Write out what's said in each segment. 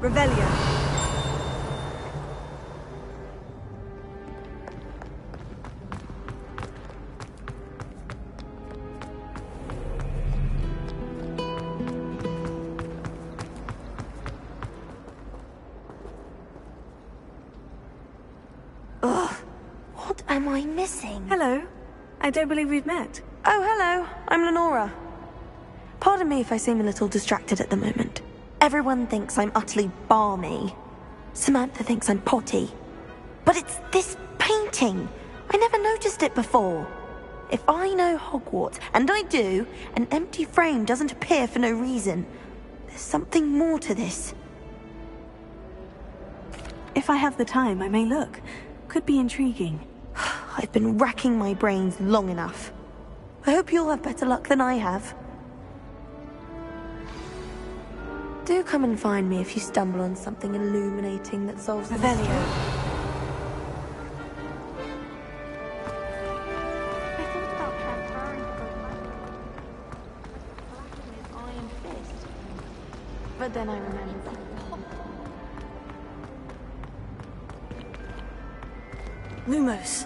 Revelio. Ugh. What am I missing? Hello. I don't believe we've met. Oh, hello. I'm Lenora. Pardon me if I seem a little distracted at the moment. Everyone thinks I'm utterly balmy. Samantha thinks I'm potty. But it's this painting. I never noticed it before. If I know Hogwarts, and I do, an empty frame doesn't appear for no reason. There's something more to this. If I have the time, I may look. Could be intriguing. I've been racking my brains long enough. I hope you'll have better luck than I have. Do come and find me if you stumble on something illuminating that solves the Revelio. mystery. I thought about transferring to flashing his iron fist. But then I remembered that. Lumos.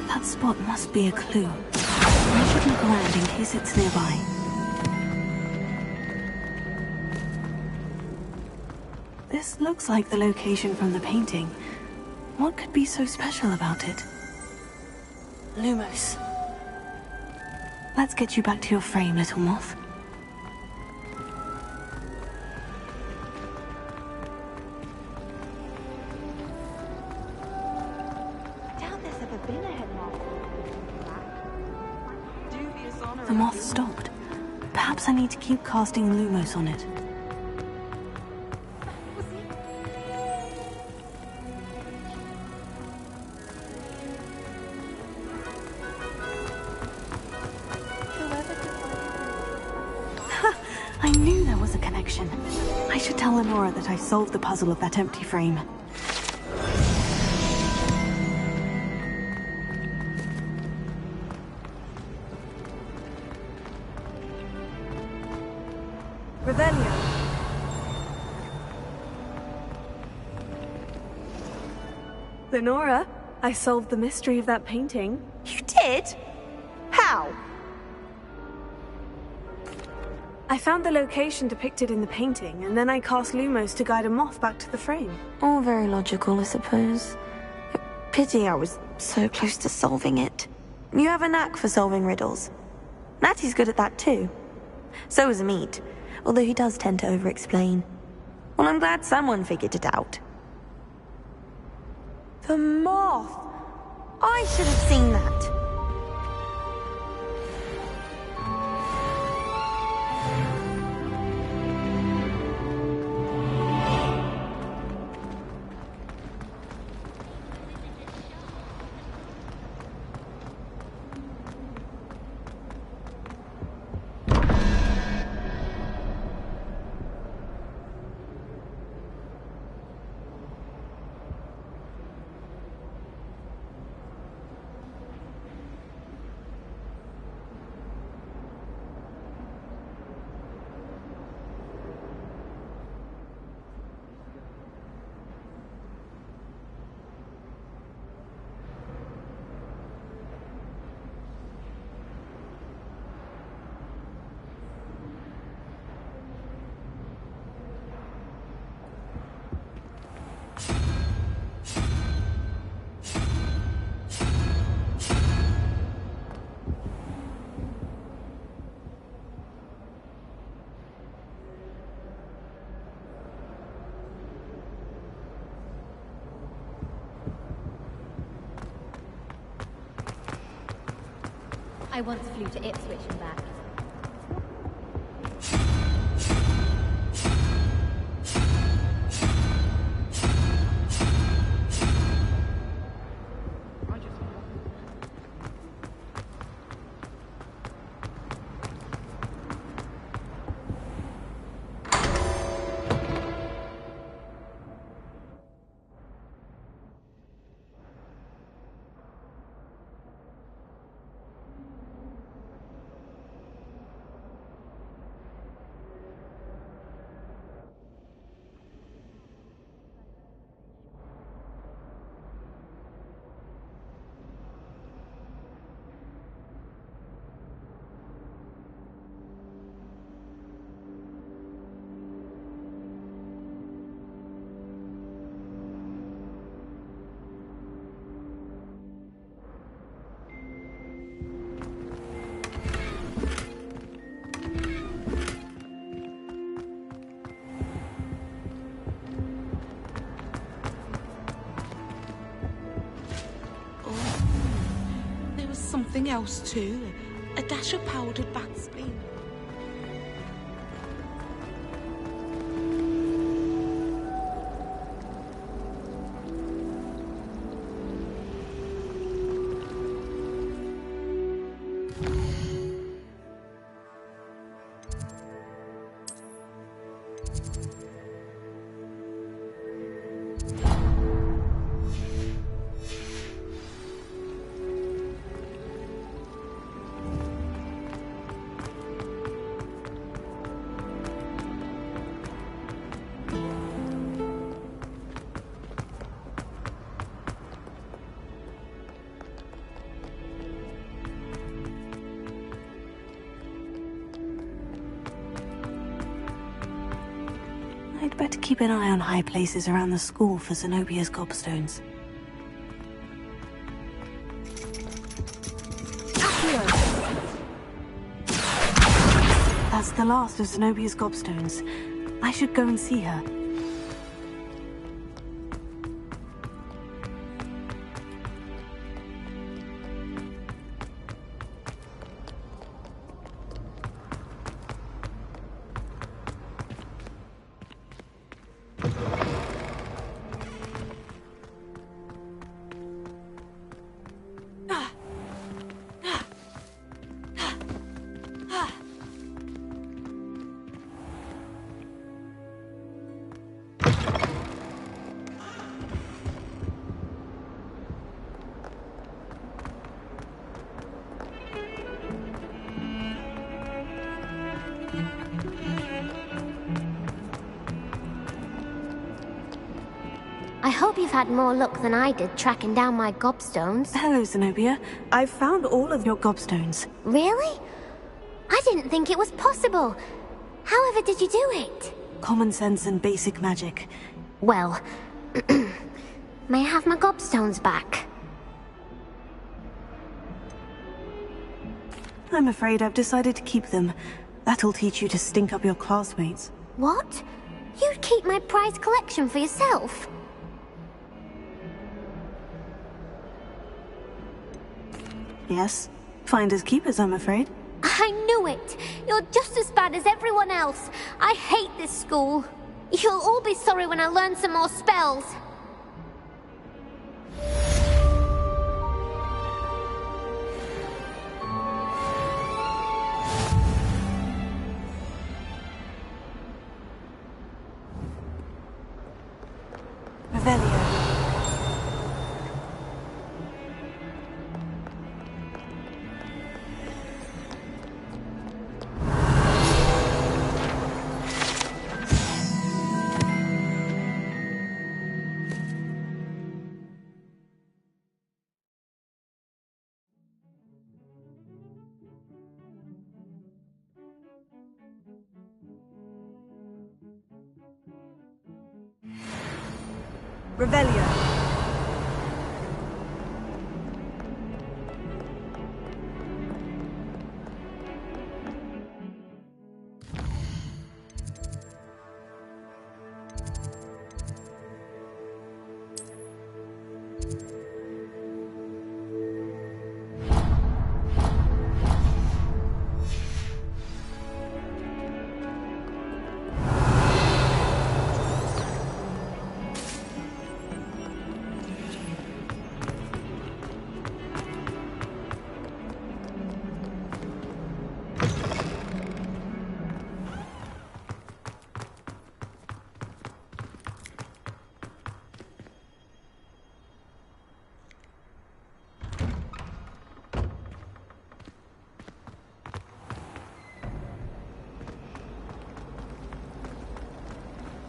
That spot must be a clue. I should look around in case it's nearby. This looks like the location from the painting. What could be so special about it? Lumos. Let's get you back to your frame, little moth. The moth stopped. Perhaps I need to keep casting Lumos on it. Ha! I knew there was a connection. I should tell Lenora that I solved the puzzle of that empty frame. Revelio. Lenora, I solved the mystery of that painting. You did? How? I found the location depicted in the painting, and then I cast Lumos to guide a moth back to the frame. All very logical, I suppose. Pity I was so close to solving it. You have a knack for solving riddles. Natty's good at that too. So is Meat, although he does tend to over-explain. Well, I'm glad someone figured it out. The moth! I should have seen that! I once flew to Ipswich and back. something else too. A dash of powdered bat spleen. I'd better keep an eye on high places around the school for Zenobia's gobstones. That's the last of Zenobia's gobstones. I should go and see her. I hope you've had more luck than I did tracking down my gobstones. Hello, Zenobia. I've found all of your gobstones. Really? I didn't think it was possible. However did you do it? Common sense and basic magic. Well, may I have my gobstones back? I'm afraid I've decided to keep them. That'll teach you to stink up your classmates. What? You'd keep my prized collection for yourself? Yes. Finders keepers, I'm afraid. I knew it! You're just as bad as everyone else. I hate this school. You'll all be sorry when I learn some more spells. Revelio. Revelio.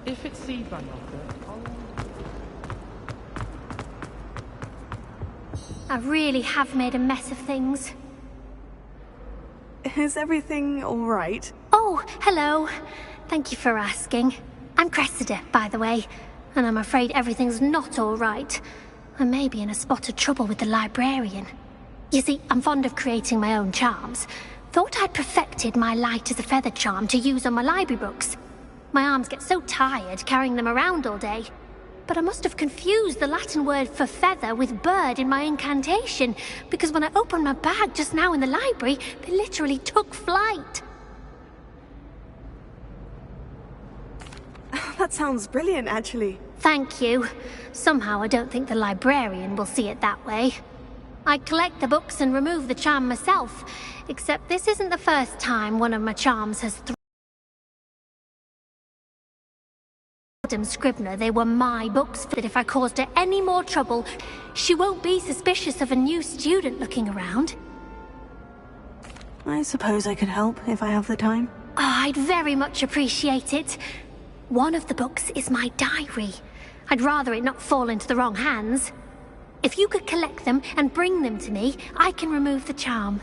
If it's seed by marker, I really have made a mess of things. Is everything all right? Oh, hello. Thank you for asking. I'm Cressida, by the way, and I'm afraid everything's not all right. I may be in a spot of trouble with the librarian. You see, I'm fond of creating my own charms. Thought I'd perfected my light as a feather charm to use on my library books. My arms get so tired carrying them around all day. but I must have confused the Latin word for feather with bird in my incantation, because when I opened my bag just now in the library, they literally took flight. That sounds brilliant, actually. Thank you. Somehow I don't think the librarian will see it that way. I collect the books and remove the charm myself, except this isn't the first time one of my charms has Madam Scribner they were my books, that if I caused her any more trouble, she won't be suspicious of a new student looking around. I suppose I could help if I have the time. Oh, I'd very much appreciate it. One of the books is my diary. I'd rather it not fall into the wrong hands. If you could collect them and bring them to me, I can remove the charm.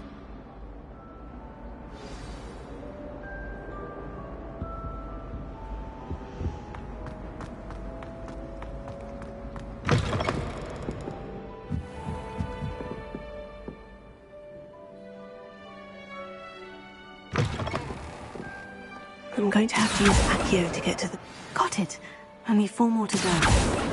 I'm going to have to use Accio to get to the... Got it! Only 4 more to go.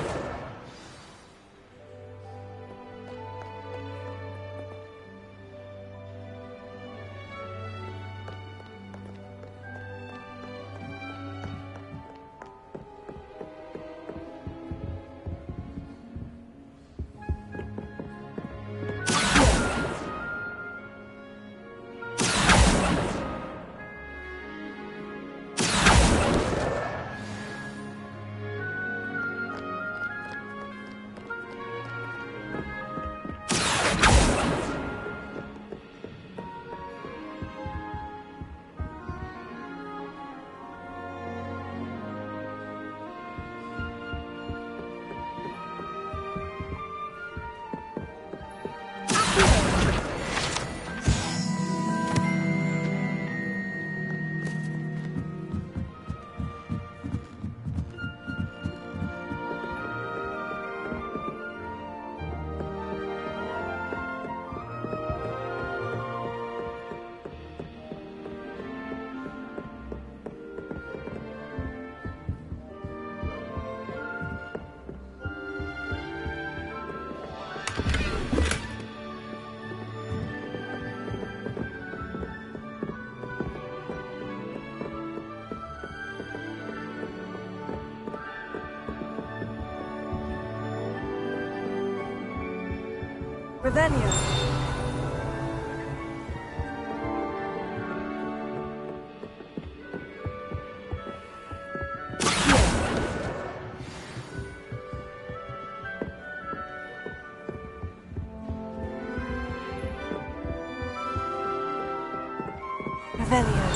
Revelio. Revelio.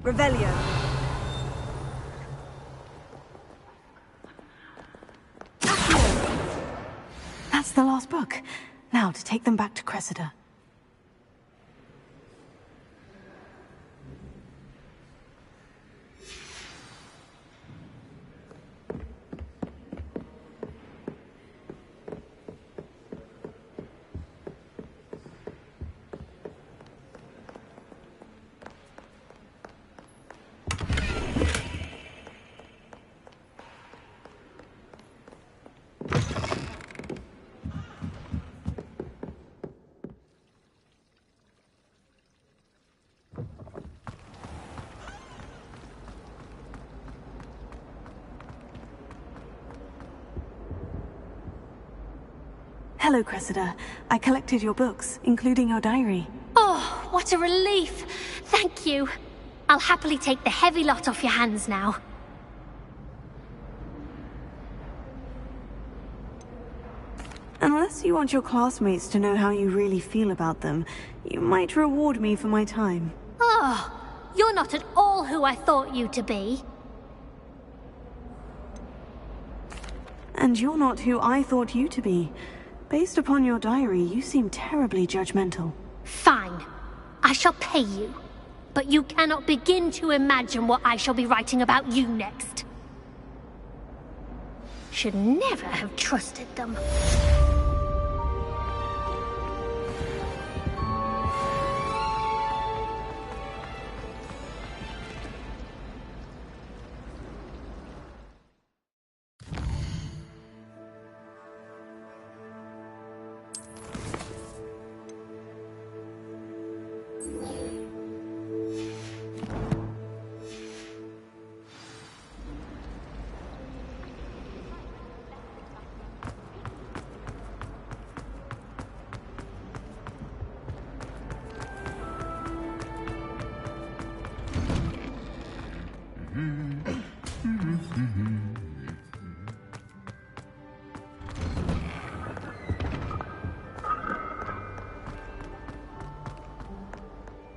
Revelio. That's the last book. Now to take them back to Cressida. Hello, Cressida. I collected your books, including your diary. Oh, what a relief! Thank you. I'll happily take the heavy lot off your hands now. Unless you want your classmates to know how you really feel about them, you might reward me for my time. Oh, you're not at all who I thought you to be. And you're not who I thought you to be. Based upon your diary, you seem terribly judgmental. Fine. I shall pay you. But you cannot begin to imagine what I shall be writing about you next. Should never have trusted them.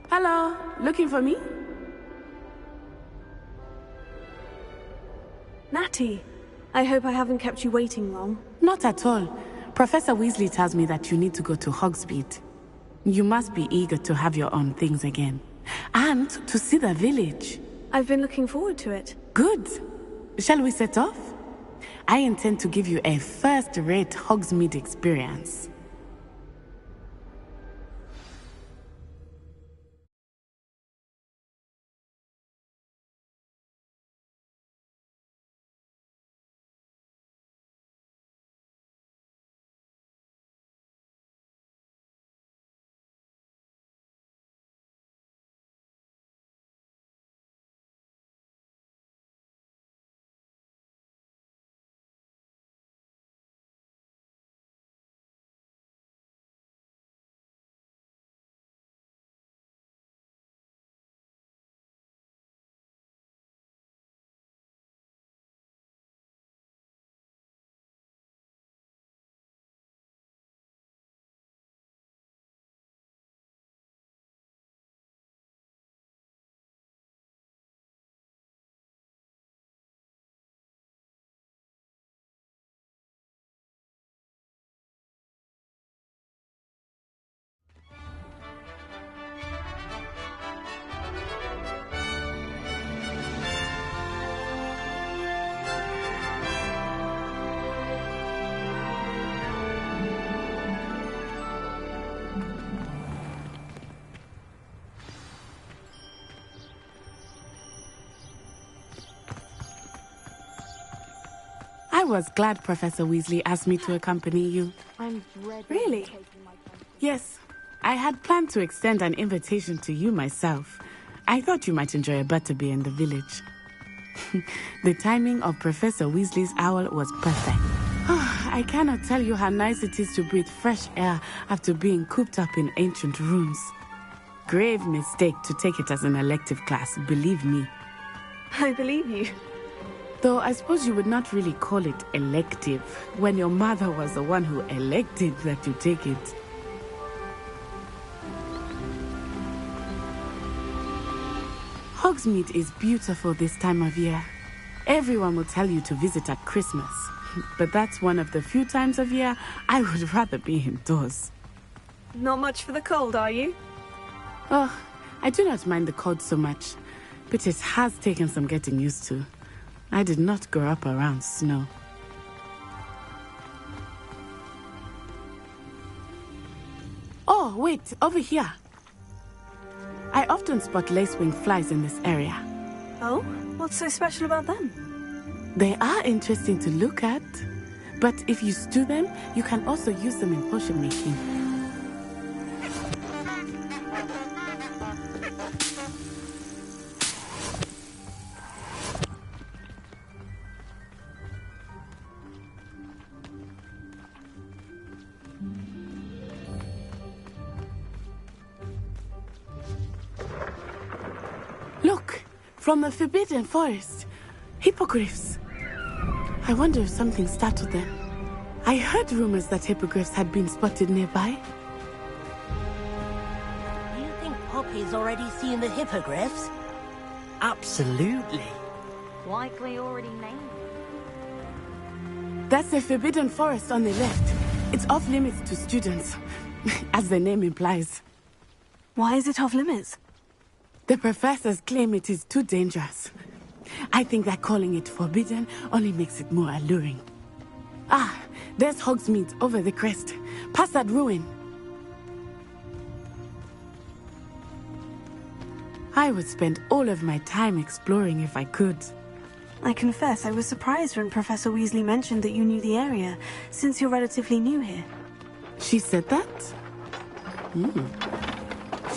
Hello, looking for me? Natty, I hope I haven't kept you waiting long. Not at all. Professor Weasley tells me that you need to go to Hogsmeade. You must be eager to have your own things again. And to see the village. I've been looking forward to it. Good. Shall we set off? I intend to give you a first-rate Hogsmeade experience. I was glad Professor Weasley asked me to accompany you. Really? Yes, I had planned to extend an invitation to you myself. I thought you might enjoy a butterbeer in the village. The timing of Professor Weasley's owl was perfect. I cannot tell you how nice it is to breathe fresh air after being cooped up in ancient rooms. Grave mistake to take it as an elective class, believe me. I believe you. Though I suppose you would not really call it elective when your mother was the one who elected that you take it. Hogsmeade is beautiful this time of year. Everyone will tell you to visit at Christmas, but that's one of the few times of year I would rather be indoors. Not much for the cold, are you? Oh, I do not mind the cold so much, but it has taken some getting used to. I did not grow up around snow. Oh, wait, over here. I often spot lacewing flies in this area. Oh? What's so special about them? They are interesting to look at, but if you stew them, you can also use them in potion making. Look, from the Forbidden Forest. Hippogriffs. I wonder if something startled them. I heard rumors that hippogriffs had been spotted nearby. You think Poppy's already seen the hippogriffs? Absolutely. Likely already named. That's the Forbidden Forest on the left. It's off limits to students, as the name implies. Why is it off limits? The professors claim it is too dangerous. I think that calling it forbidden only makes it more alluring. Ah, there's Hogsmeade over the crest. Past that ruin. I would spend all of my time exploring if I could. I confess I was surprised when Professor Weasley mentioned that you knew the area, since you're relatively new here. She said that?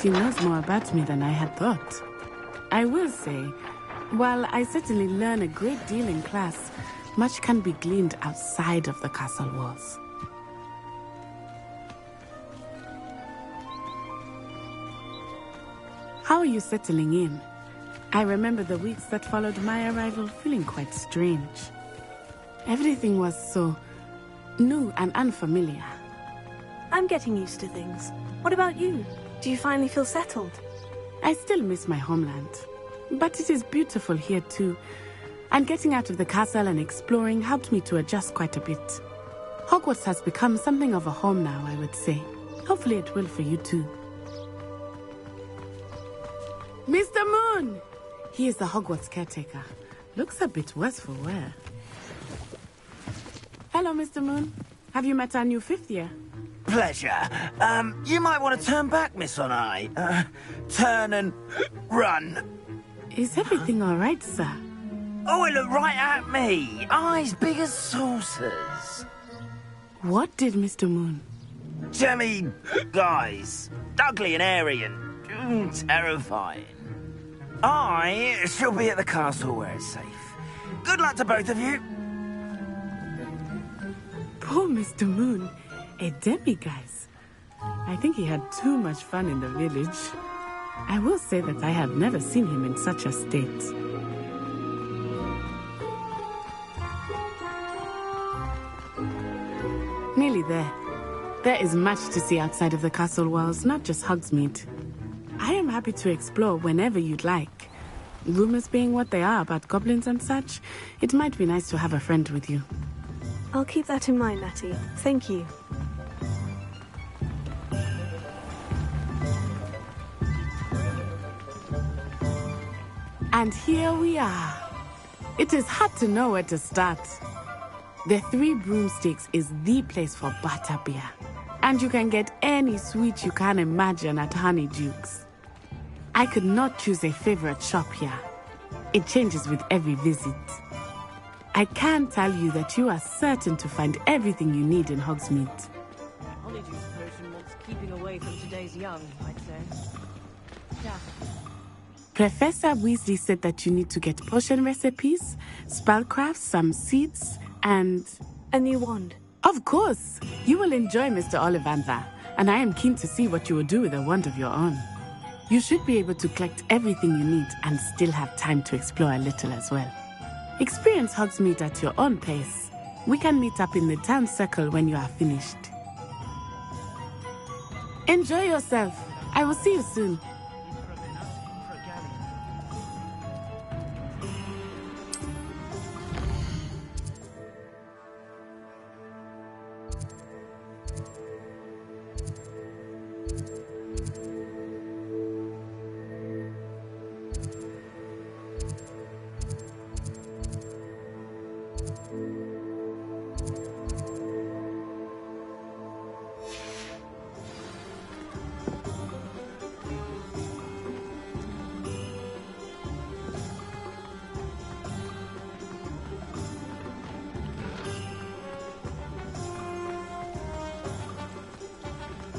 She knows more about me than I had thought. I will say, while I certainly learn a great deal in class, much can be gleaned outside of the castle walls. How are you settling in? I remember the weeks that followed my arrival feeling quite strange. Everything was so new and unfamiliar. I'm getting used to things. What about you? Do you finally feel settled? I still miss my homeland, but it is beautiful here too. And getting out of the castle and exploring helped me to adjust quite a bit. Hogwarts has become something of a home now, I would say. Hopefully it will for you too. Mr. Moon! He is the Hogwarts caretaker. Looks a bit worse for wear. Hello, Mr. Moon. Have you met our new fifth year? Pleasure. You might want to turn back, Miss Onai. Turn and run. Is everything all right, sir? Oh, it looked right at me. Eyes big as saucers. What did Mr. Moon? Jemmy guys. Ugly and airy and terrifying. I shall be at the castle where it's safe. Good luck to both of you. Poor Mr. Moon. A demiguise. I think he had too much fun in the village. I will say that I have never seen him in such a state. Nearly there. There is much to see outside of the castle walls, not just Hogsmeade. I am happy to explore whenever you'd like. Rumors being what they are about goblins and such, it might be nice to have a friend with you. I'll keep that in mind, Natty. Thank you. And here we are. It is hard to know where to start. The Three Broomsticks is the place for butterbeer. And you can get any sweet you can imagine at Honeydukes. I could not choose a favorite shop here. It changes with every visit. I can tell you that you are certain to find everything you need in Hogsmeade. Honeydew potion wants keeping away from today's young, I'd say. Yeah. Professor Weasley said that you need to get potion recipes, spellcrafts, some seeds, and... A new wand. Of course! You will enjoy Mr. Ollivander, and I am keen to see what you will do with a wand of your own. You should be able to collect everything you need and still have time to explore a little as well. Experience Hogsmeade at your own pace. We can meet up in the town circle when you are finished. Enjoy yourself. I will see you soon.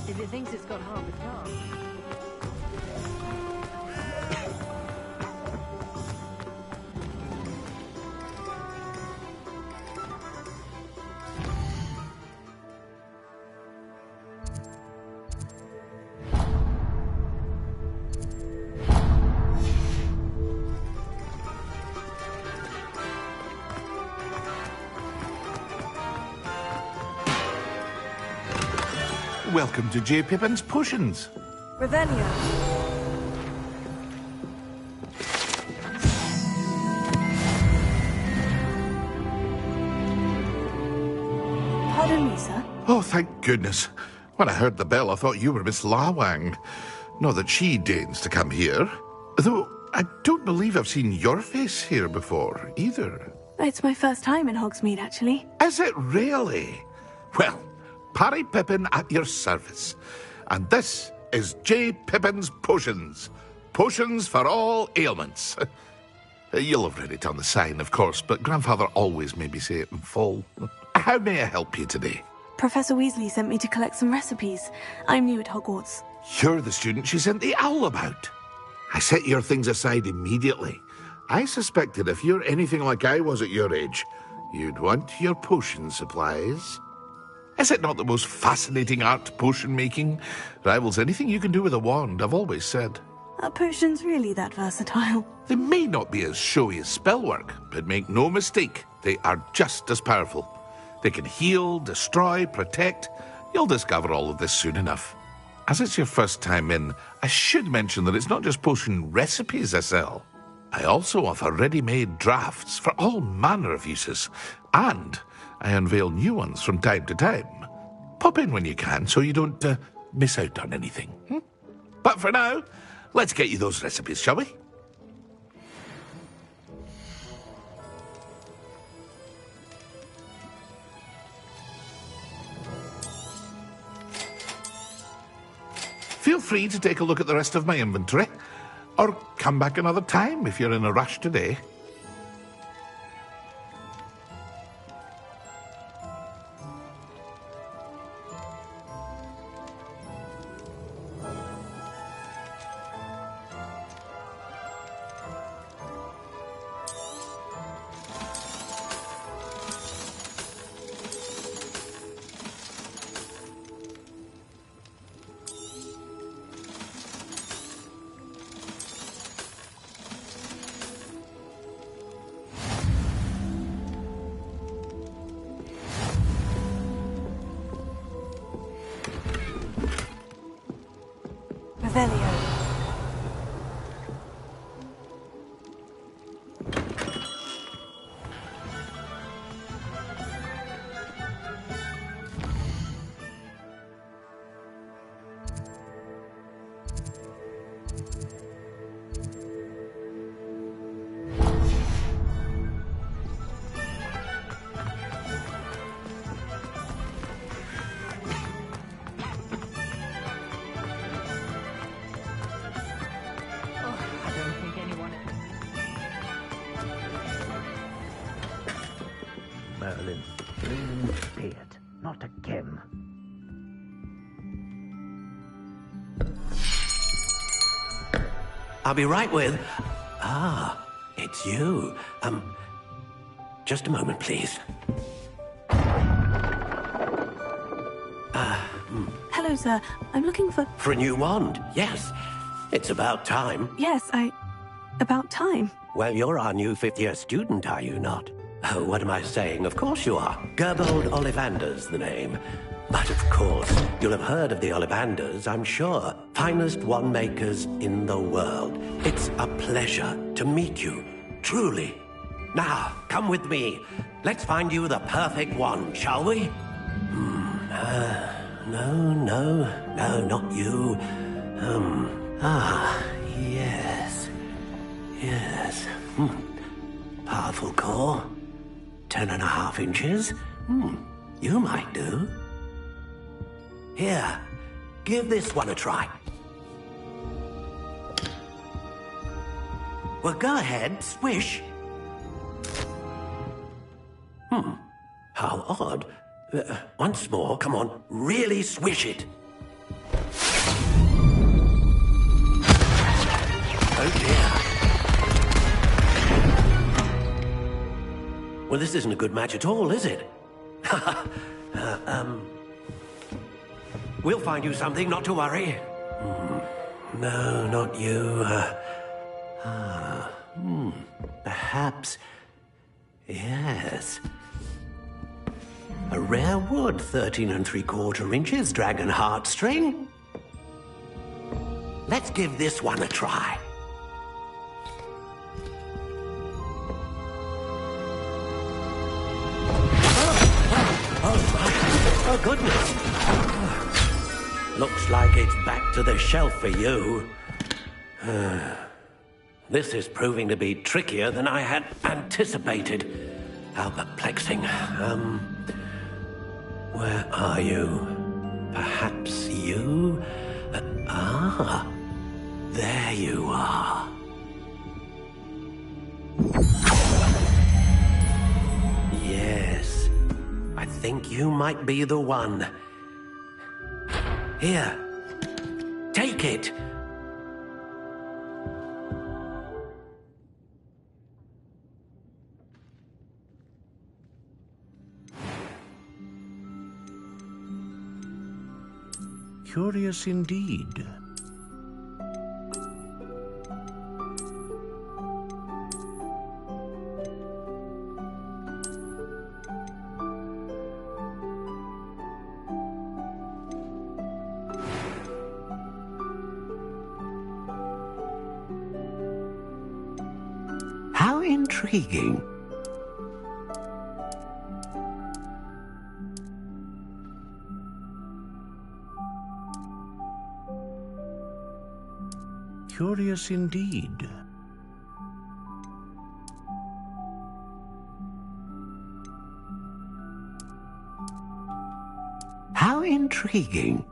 If it thinks it's got half a car. Welcome to J. Pippin's Potions. Revelio. Pardon me, sir. Oh, thank goodness. When I heard the bell, I thought you were Miss Lawang. Not that she deigns to come here. Though, I don't believe I've seen your face here before, either. It's my first time in Hogsmeade, actually. Is it really? Well, Parry Pippin at your service. And this is J. Pippin's Potions. Potions for all ailments. You'll have read it on the sign, of course, but Grandfather always made me say it in full. How may I help you today? Professor Weasley sent me to collect some recipes. I'm new at Hogwarts. You're the student she sent the owl about. I set your things aside immediately. I suspected if you're anything like I was at your age, you'd want your potion supplies. Is it not the most fascinating art, potion making? Rivals anything you can do with a wand, I've always said. Are potions really that versatile? They may not be as showy as spellwork, but make no mistake, they are just as powerful. They can heal, destroy, protect. You'll discover all of this soon enough. As it's your first time in, I should mention that it's not just potion recipes I sell. I also offer ready-made drafts for all manner of uses, and I unveil new ones from time to time. Pop in when you can so you don't miss out on anything. But for now, let's get you those recipes, shall we? Feel free to take a look at the rest of my inventory, or come back another time if you're in a rush today. Revelio. Merlin, please say it. Not again. I'll be right with... Ah, it's you. Just a moment, please. Hello, sir. I'm looking for... For a new wand, yes. It's about time. Yes, about time. Well, you're our new fifth-year student, are you not? Oh, what am I saying? Of course you are. Gerbold Ollivander's the name. But of course, you'll have heard of the Ollivanders, I'm sure. Finest wand makers in the world. It's a pleasure to meet you, truly. Now, come with me. Let's find you the perfect wand, shall we? No, not you. Yes. Powerful core. 10.5 inches. You might do. Here, give this one a try. Well, go ahead, swish. How odd. Once more, come on, really swish it. Oh dear. Well, this isn't a good match at all, is it? We'll find you something, not to worry. No, not you. Perhaps... Yes. A rare wood, 13 3/4 inches, dragon heartstring. Let's give this one a try. Oh, my. Oh, goodness. Looks like it's back to the shelf for you. This is proving to be trickier than I had anticipated. How perplexing. Where are you? Perhaps you? There you are. Yes, I think you might be the one. Here, take it. Curious indeed. How intriguing. Curious indeed. How intriguing.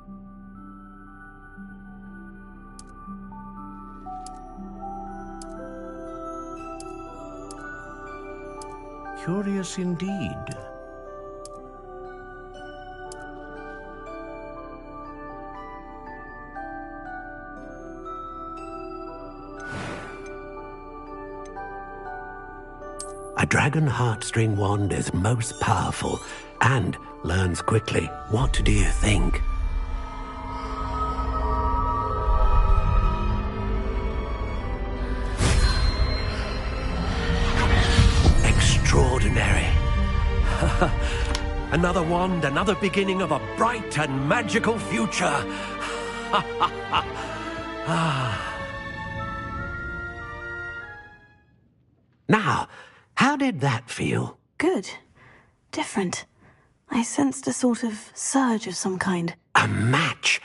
Curious indeed. A dragon heartstring wand is most powerful and learns quickly. What do you think? Extraordinary. Another wand, another beginning of a bright and magical future. Now, how did that feel? Good. Different. I sensed a sort of surge of some kind. A match.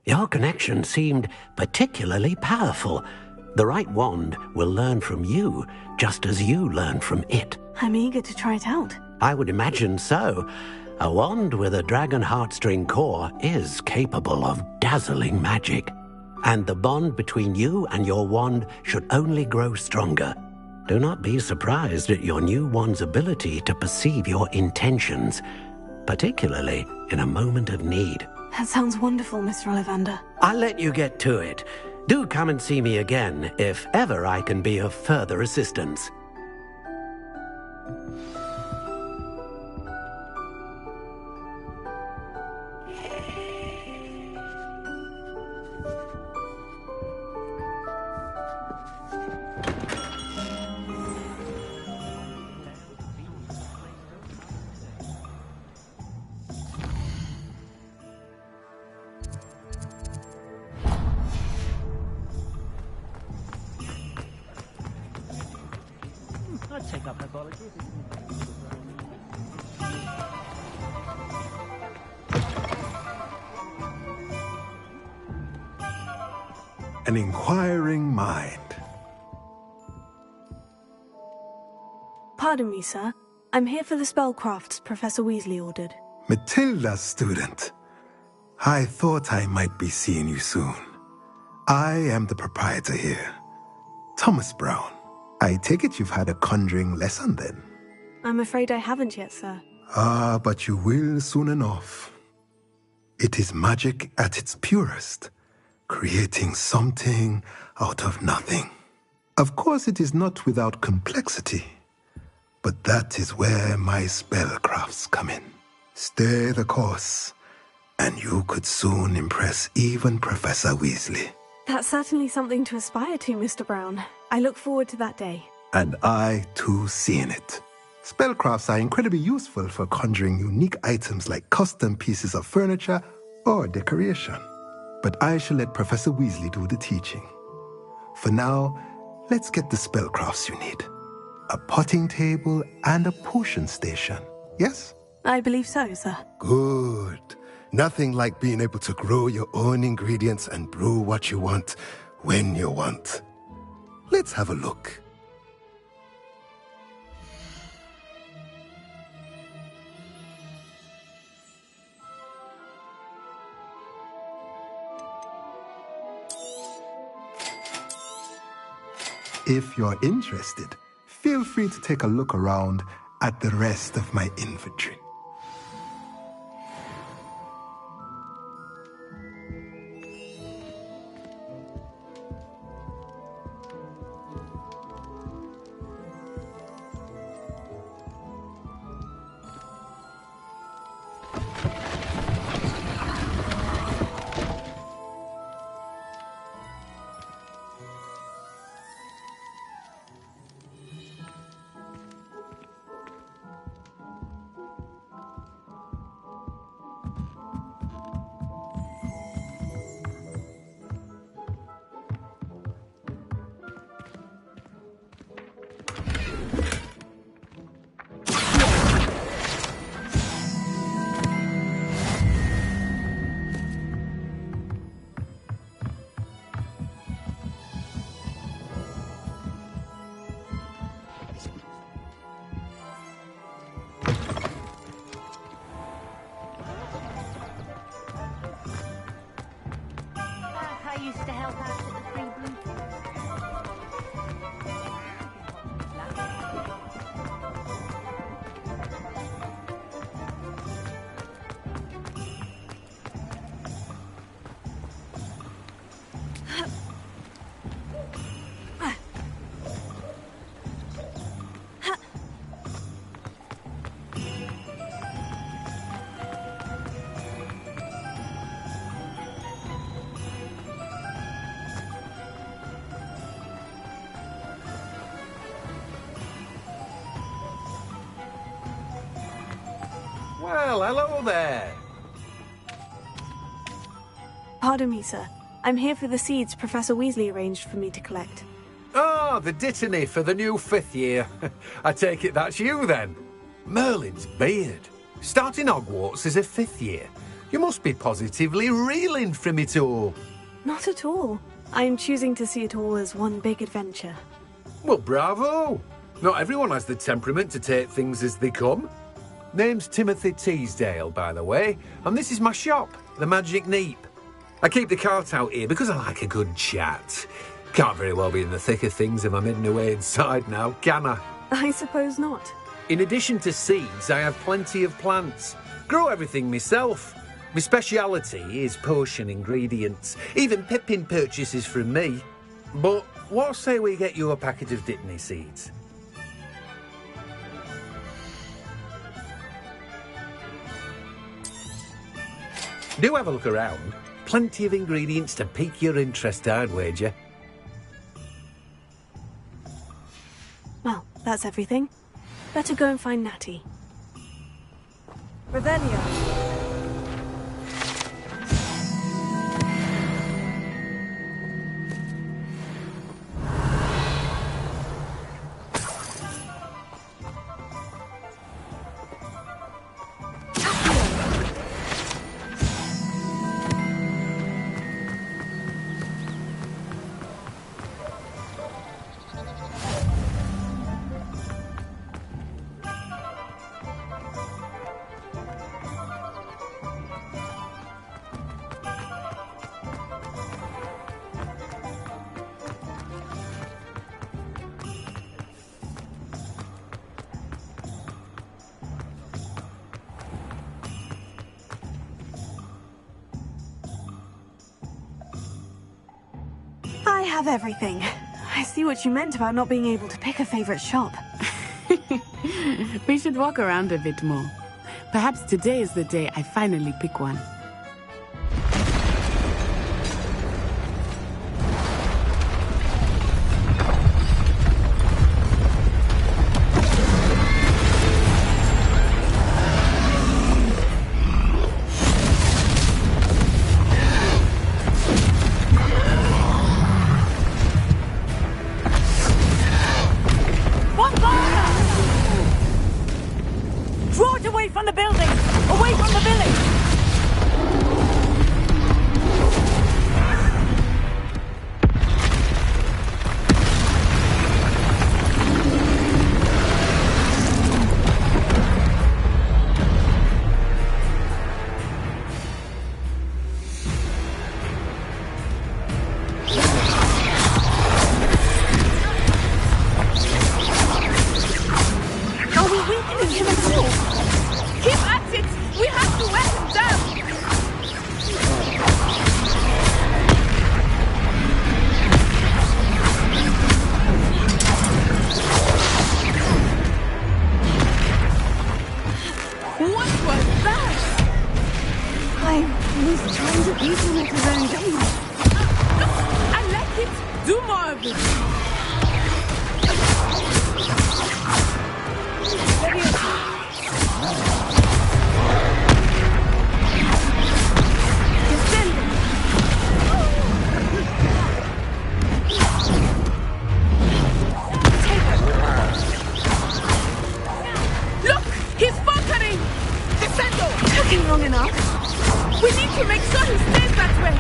Your connection seemed particularly powerful. The right wand will learn from you, just as you learn from it. I'm eager to try it out. I would imagine so. A wand with a dragon heartstring core is capable of dazzling magic. And the bond between you and your wand should only grow stronger. Do not be surprised at your new wand's ability to perceive your intentions, particularly in a moment of need. That sounds wonderful, Mr. Ollivander. I'll let you get to it. Do come and see me again if ever I can be of further assistance. I'd take up mythology. An inquiring mind. Pardon me, sir. I'm here for the spellcrafts Professor Weasley ordered. Matilda's student. I thought I might be seeing you soon. I am the proprietor here, Thomas Brown. I take it you've had a conjuring lesson then? I'm afraid I haven't yet, sir. Ah, but you will soon enough. It is magic at its purest, creating something out of nothing. Of course, it is not without complexity, but that is where my spellcrafts come in. Stay the course, and you could soon impress even Professor Weasley. That's certainly something to aspire to, Mr. Brown. I look forward to that day. And I, too, seeing it. Spellcrafts are incredibly useful for conjuring unique items like custom pieces of furniture or decoration. But I shall let Professor Weasley do the teaching. For now, let's get the spellcrafts you need. A potting table and a potion station, yes? I believe so, sir. Good. Nothing like being able to grow your own ingredients and brew what you want when you want. Let's have a look. If you're interested, feel free to take a look around at the rest of my inventory. I used to help out at the Free Blue. Well, hello there. Pardon me, sir. I'm here for the seeds Professor Weasley arranged for me to collect. Oh, the dittany for the new 5th year. I take it that's you, then. Merlin's beard. Starting Hogwarts as a 5th year. You must be positively reeling from it all. Not at all. I'm choosing to see it all as one big adventure. Well, bravo. Not everyone has the temperament to take things as they come. Name's Timothy Teasdale, by the way, and this is my shop, the Magic Neep. I keep the cart out here because I like a good chat. Can't very well be in the thick of things if I'm hidden away inside now, can I? I suppose not. In addition to seeds, I have plenty of plants. Grow everything myself. My speciality is potion ingredients. Even Pippin purchases from me. But what say we get you a packet of Dittany seeds? Do have a look around. Plenty of ingredients to pique your interest, I'd wager. Well, that's everything. Better go and find Natty. Revelio. I have everything. I see what you meant about not being able to pick a favorite shop. We should walk around a bit more. Perhaps today is the day I finally pick one. Draw Get away from the building! Away from the village! Are we weakening him at all? Keep at it! We have to wear him down! What was that? I was trying to beat him at his own game. I like it! Do more of it! Look! He's faltering! Descendo! Took him long enough. We need to make sure he stays that way!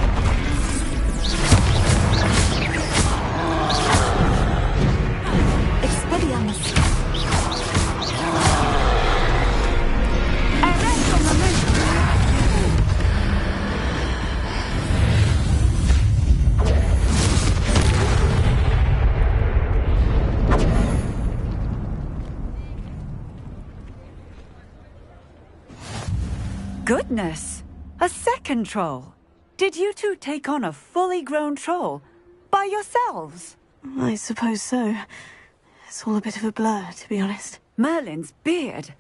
Expelliarmus. Arresto momento! Goodness! A second troll! Did you two take on a fully grown troll? By yourselves? I suppose so. It's all a bit of a blur, to be honest. Merlin's beard!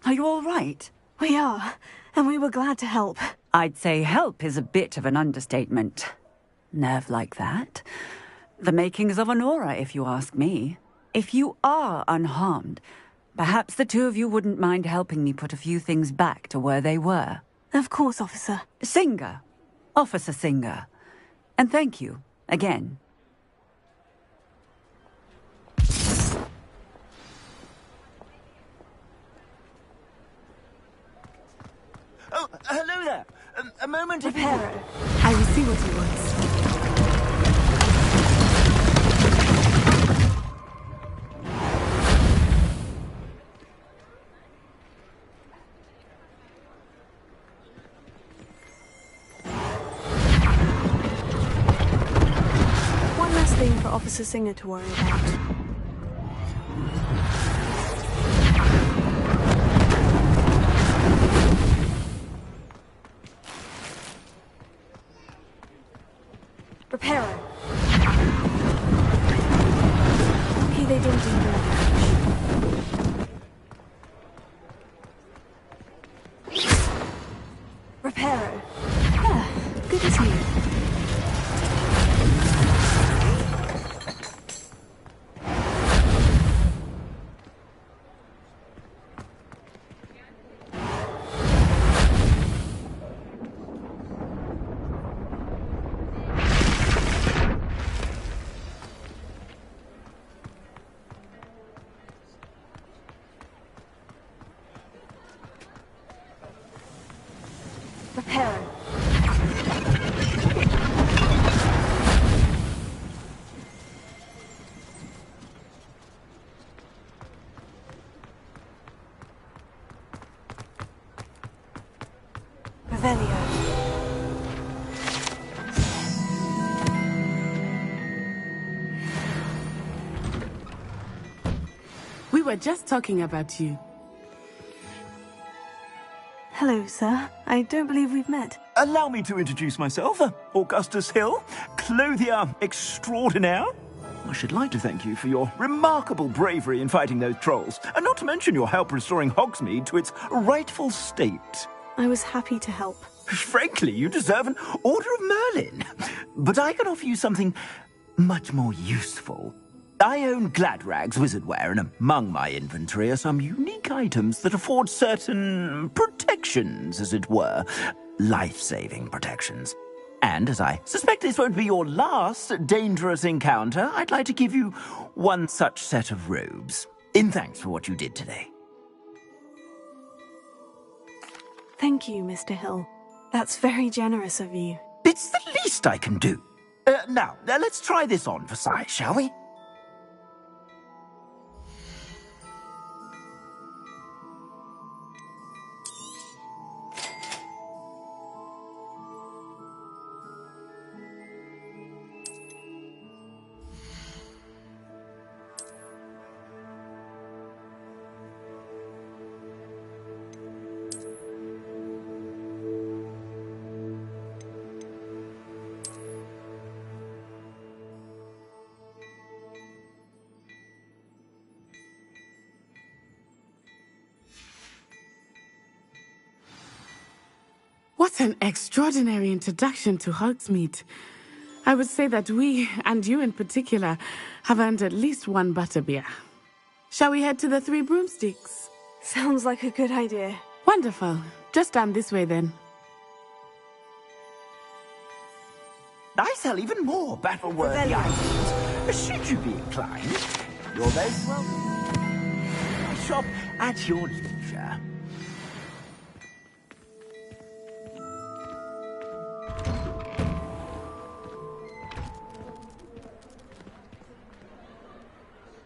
Are you all right? We are, and we were glad to help. I'd say help is a bit of an understatement. Nerve like that? The makings of an aura, if you ask me. If you are unharmed, perhaps the two of you wouldn't mind helping me put a few things back to where they were. Of course, officer. Singer. Officer Singer. And thank you, again. Oh, hello there. A moment if you... Reparo. I will see what he wants. One last thing for Officer Singer to worry about. Reparo. Okay, they didn't do more damage. Reparo. Yeah, good as new. Reparo. Revelio. We were just talking about you. Hello, sir. I don't believe we've met. Allow me to introduce myself, Augustus Hill, clothier extraordinaire. I should like to thank you for your remarkable bravery in fighting those trolls, and not to mention your help restoring Hogsmeade to its rightful state. I was happy to help. Frankly, you deserve an Order of Merlin. But I can offer you something much more useful. I own Gladrag's wizardware, and among my inventory are some unique items that afford certain protections, as it were. Life-saving protections. And as I suspect this won't be your last dangerous encounter, I'd like to give you one such set of robes, in thanks for what you did today. Thank you, Mr. Hill. That's very generous of you. It's the least I can do. Now, let's try this on for size, shall we? What an extraordinary introduction to Hogsmeade. I would say that we, and you in particular, have earned at least one butterbeer. Shall we head to the Three Broomsticks? Sounds like a good idea. Wonderful. Just down this way then. I sell even more battle-worthy items. Should you be inclined, you're most welcome. Shop at your leisure.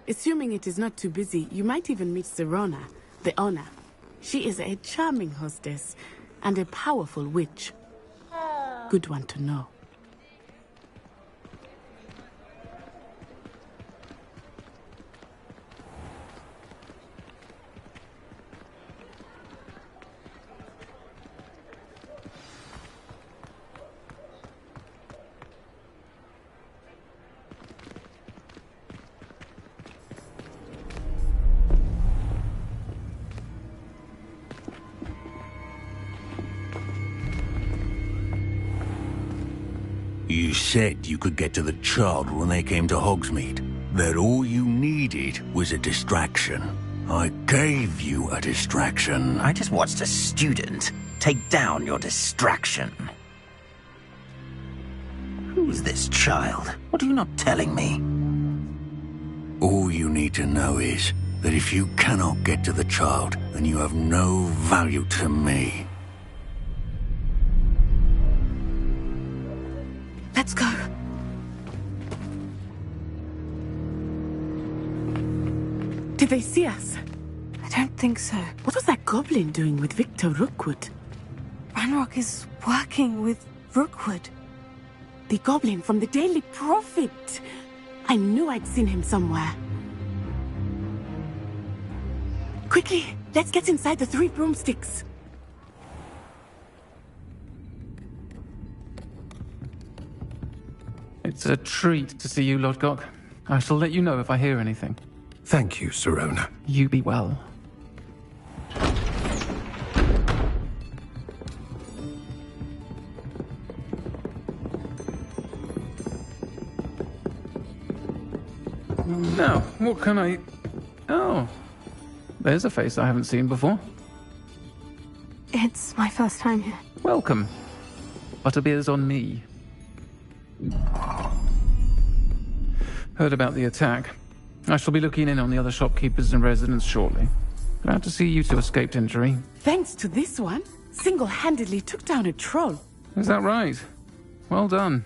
Assuming it is not too busy, you might even meet Sirona, the owner. She is a charming hostess and a powerful witch. Good one to know. You said you could get to the child when they came to Hogsmeade. That all you needed was a distraction. I gave you a distraction. I just watched a student take down your distraction. Who's this child? What are you not telling me? All you need to know is that if you cannot get to the child, then you have no value to me. Let's go. Did they see us? I don't think so. What was that goblin doing with Victor Rookwood? Ranrock is working with Rookwood. The goblin from the Daily Prophet. I knew I'd seen him somewhere. Quickly, let's get inside the Three Broomsticks. It's a treat to see you, Lodgok. I shall let you know if I hear anything. Thank you, Sirona. You be well. Now, what can I... Oh, there's a face I haven't seen before. It's my first time here. Welcome. Butterbeer's on me. Heard about the attack. I shall be looking in on the other shopkeepers and residents shortly. Glad to see you two escaped injury. Thanks to this one, single-handedly took down a troll. Is that right? Well done.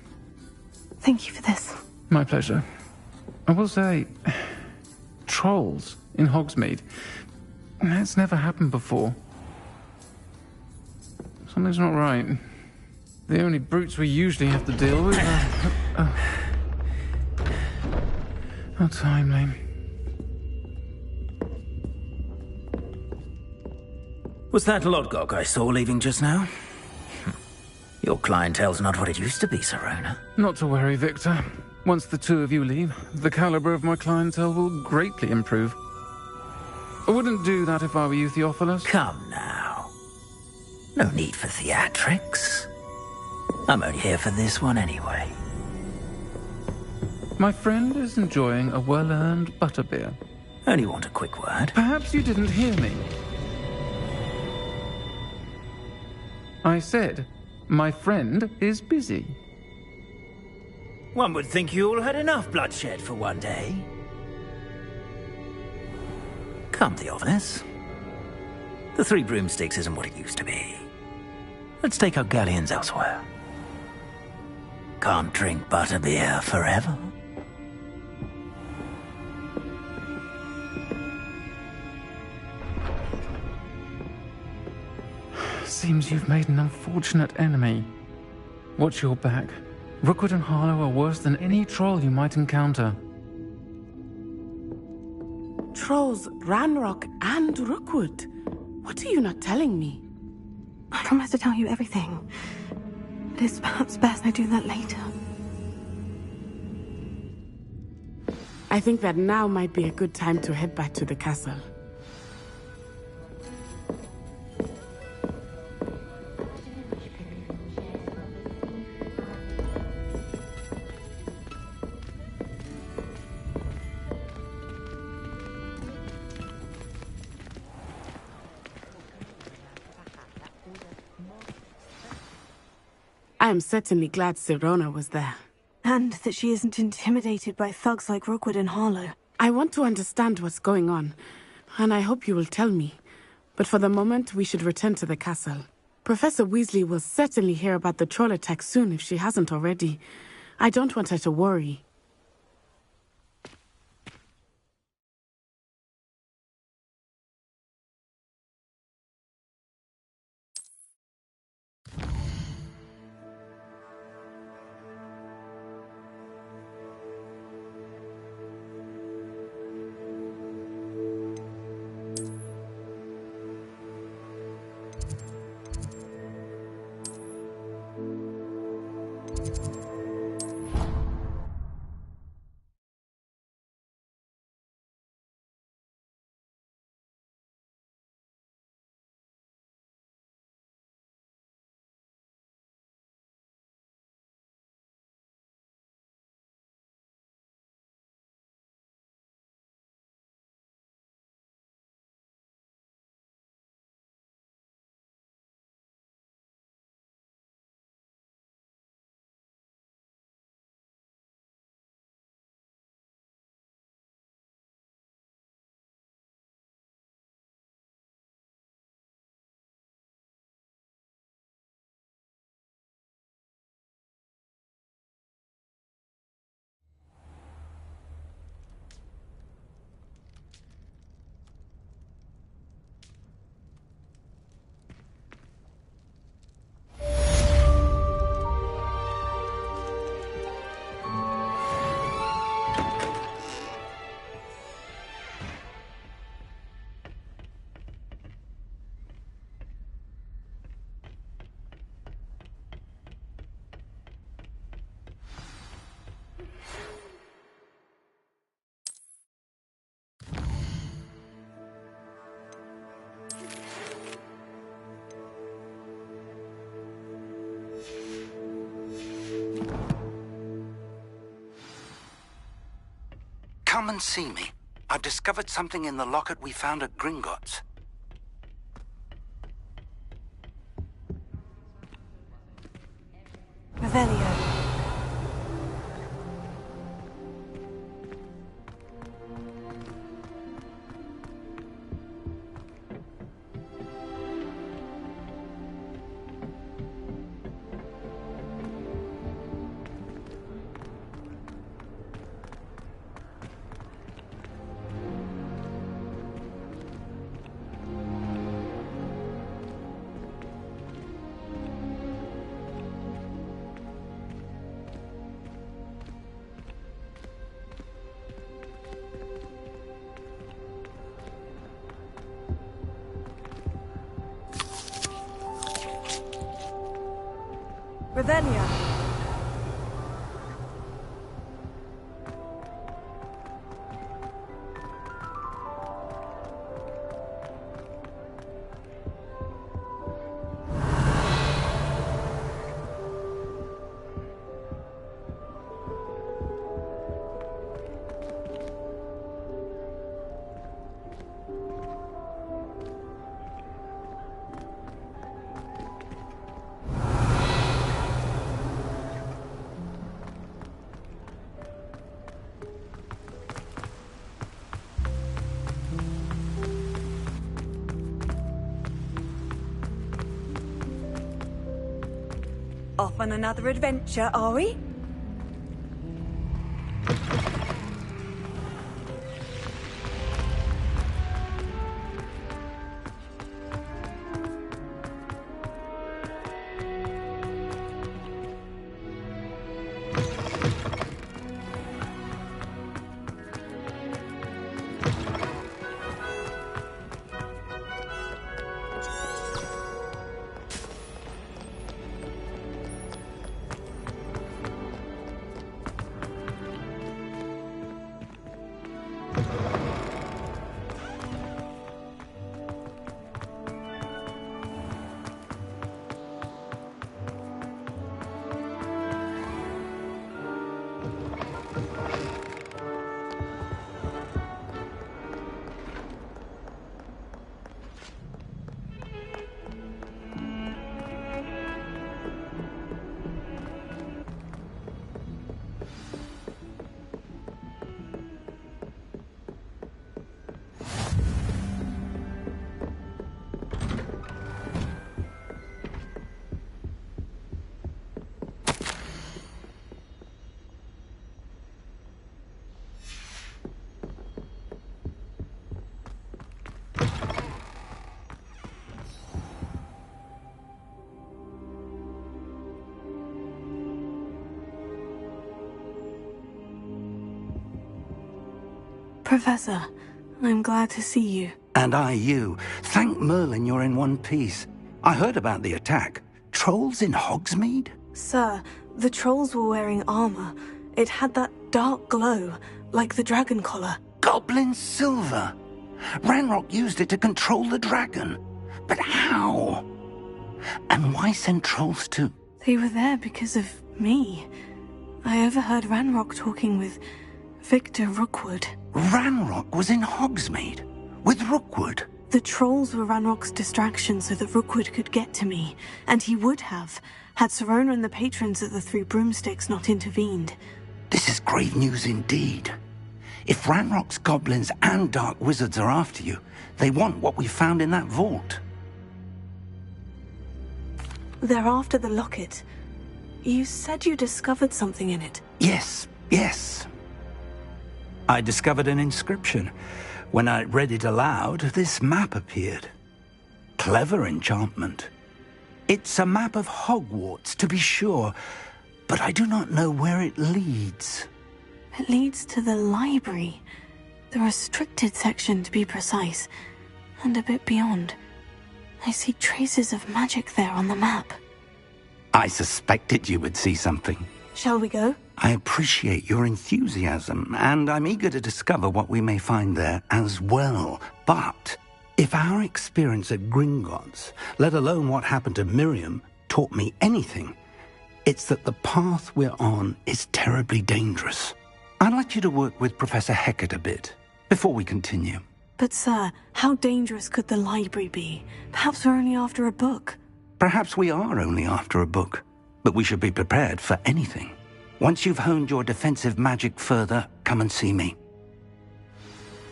Thank you for this. My pleasure. I will say, trolls in Hogsmeade. That's never happened before. Something's not right. The only brutes we usually have to deal with are... How timely. Was that Lodgok I saw leaving just now? Your clientele's not what it used to be, Sirona. Not to worry, Victor. Once the two of you leave, the caliber of my clientele will greatly improve. I wouldn't do that if I were you, Theophilus. Come now. No need for theatrics. I'm only here for this one anyway. My friend is enjoying a well-earned butterbeer. Only want a quick word. Perhaps you didn't hear me. I said, my friend is busy. One would think you all had enough bloodshed for one day. Come, Theophilus. The Three Broomsticks isn't what it used to be. Let's take our galleons elsewhere. Can't drink butterbeer forever. Seems you've made an unfortunate enemy. Watch your back. Rookwood and Harlow are worse than any troll you might encounter. Trolls, Ranrock, and Rookwood. What are you not telling me? I promise to tell you everything. It is perhaps best I do that later. I think that now might be a good time to head back to the castle. I am certainly glad Sirona was there. And that she isn't intimidated by thugs like Rookwood and Harlow. I want to understand what's going on, and I hope you will tell me. But for the moment, we should return to the castle. Professor Weasley will certainly hear about the troll attack soon if she hasn't already. I don't want her to worry. Come and see me. I've discovered something in the locket we found at Gringotts. Revelio. Revelio. Off on another adventure, are we? Professor, I'm glad to see you. And I you. Thank Merlin you're in one piece. I heard about the attack. Trolls in Hogsmeade? Sir, the trolls were wearing armor. It had that dark glow, like the dragon collar. Goblin silver! Ranrock used it to control the dragon. But how? And why send trolls to... They were there because of me. I overheard Ranrock talking with Victor Rookwood. Ranrock was in Hogsmeade? With Rookwood? The trolls were Ranrock's distraction so that Rookwood could get to me. And he would have, had Sirona and the patrons at the Three Broomsticks not intervened. This is grave news indeed. If Ranrock's goblins and dark wizards are after you, they want what we found in that vault. They're after the locket. You said you discovered something in it. Yes. I discovered an inscription. When I read it aloud, this map appeared. Clever enchantment. It's a map of Hogwarts, to be sure, but I do not know where it leads. It leads to the library. The restricted section, to be precise. And a bit beyond. I see traces of magic there on the map. I suspected you would see something. Shall we go? I appreciate your enthusiasm, and I'm eager to discover what we may find there as well. But if our experience at Gringotts, let alone what happened to Miriam, taught me anything, it's that the path we're on is terribly dangerous. I'd like you to work with Professor Hecat a bit before we continue. But sir, how dangerous could the library be? Perhaps we're only after a book. Perhaps we are only after a book, but we should be prepared for anything. Once you've honed your defensive magic further, come and see me.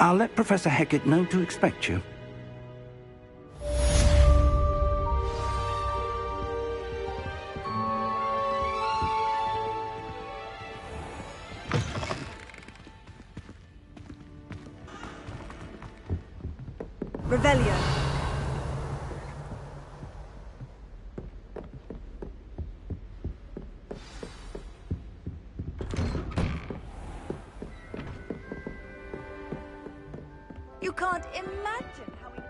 I'll let Professor Hecat know to expect you. Revelio. You can't imagine how we...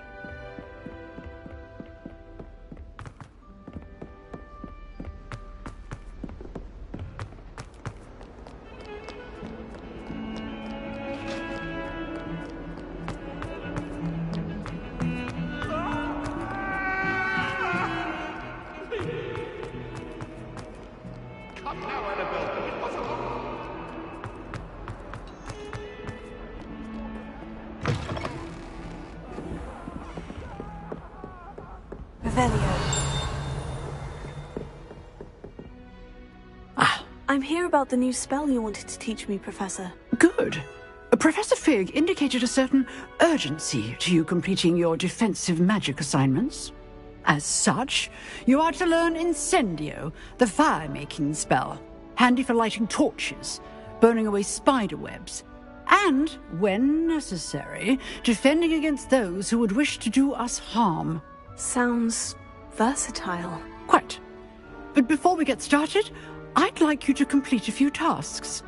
Come now, Annabelle. It was a... I'm here about the new spell you wanted to teach me, Professor. Good. Professor Fig indicated a certain urgency to you completing your defensive magic assignments. As such, you are to learn Incendio, the fire-making spell, handy for lighting torches, burning away spider webs, and, when necessary, defending against those who would wish to do us harm. Sounds versatile. Quite. But before we get started, I'd like you to complete a few tasks.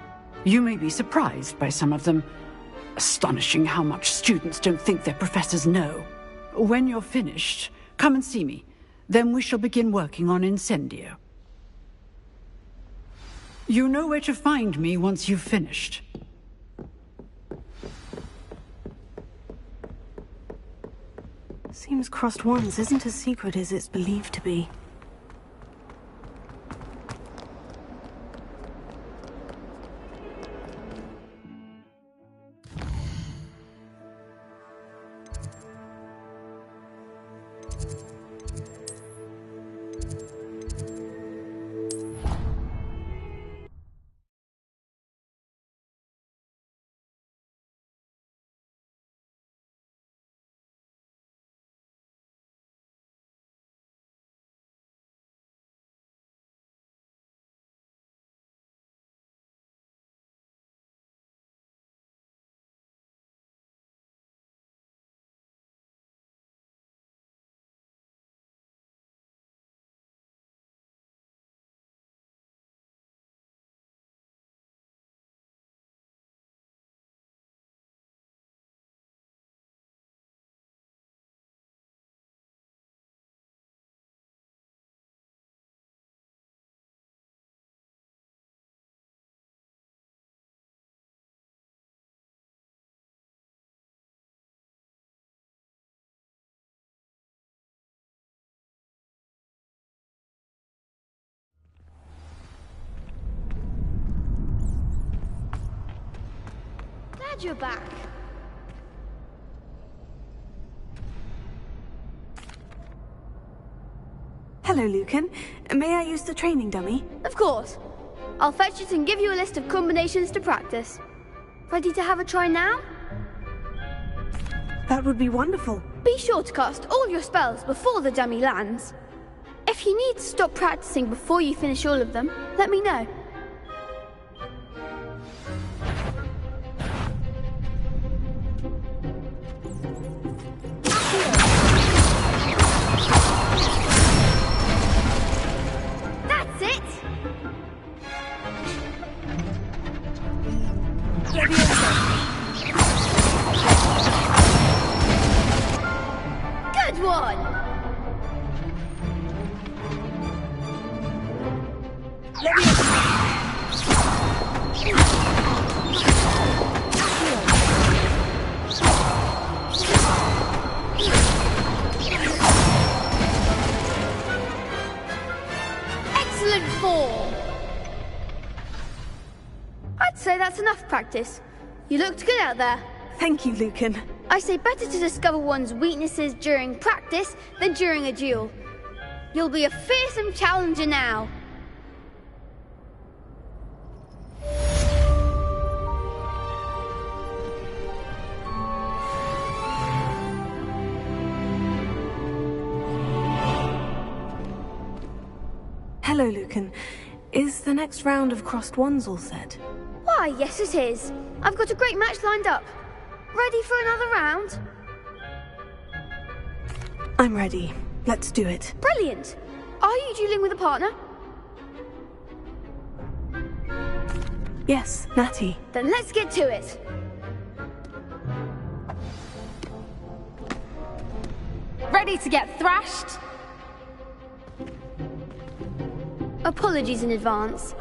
You may be surprised by some of them. Astonishing how much students don't think their professors know. When you're finished, come and see me. Then we shall begin working on Incendio. You know where to find me once you've finished. Seems Crossed Wands isn't as secret as it's believed to be. Glad you're back. Hello, Lucan. May I use the training dummy? Of course. I'll fetch it and give you a list of combinations to practice. Ready to have a try now? That would be wonderful. Be sure to cast all your spells before the dummy lands. If you need to stop practicing before you finish all of them, let me know. That's it! Good one! Excellent form! I'd say that's enough practice. You looked good out there. Thank you, Lucan. I say better to discover one's weaknesses during practice than during a duel. You'll be a fearsome challenger now. Hello, Lucan. Is the next round of Crossed Wands all set? Why, yes it is. I've got a great match lined up. Ready for another round? I'm ready. Let's do it. Brilliant! Are you dueling with a partner? Yes, Natty. Then let's get to it. Ready to get thrashed? Apologies in advance.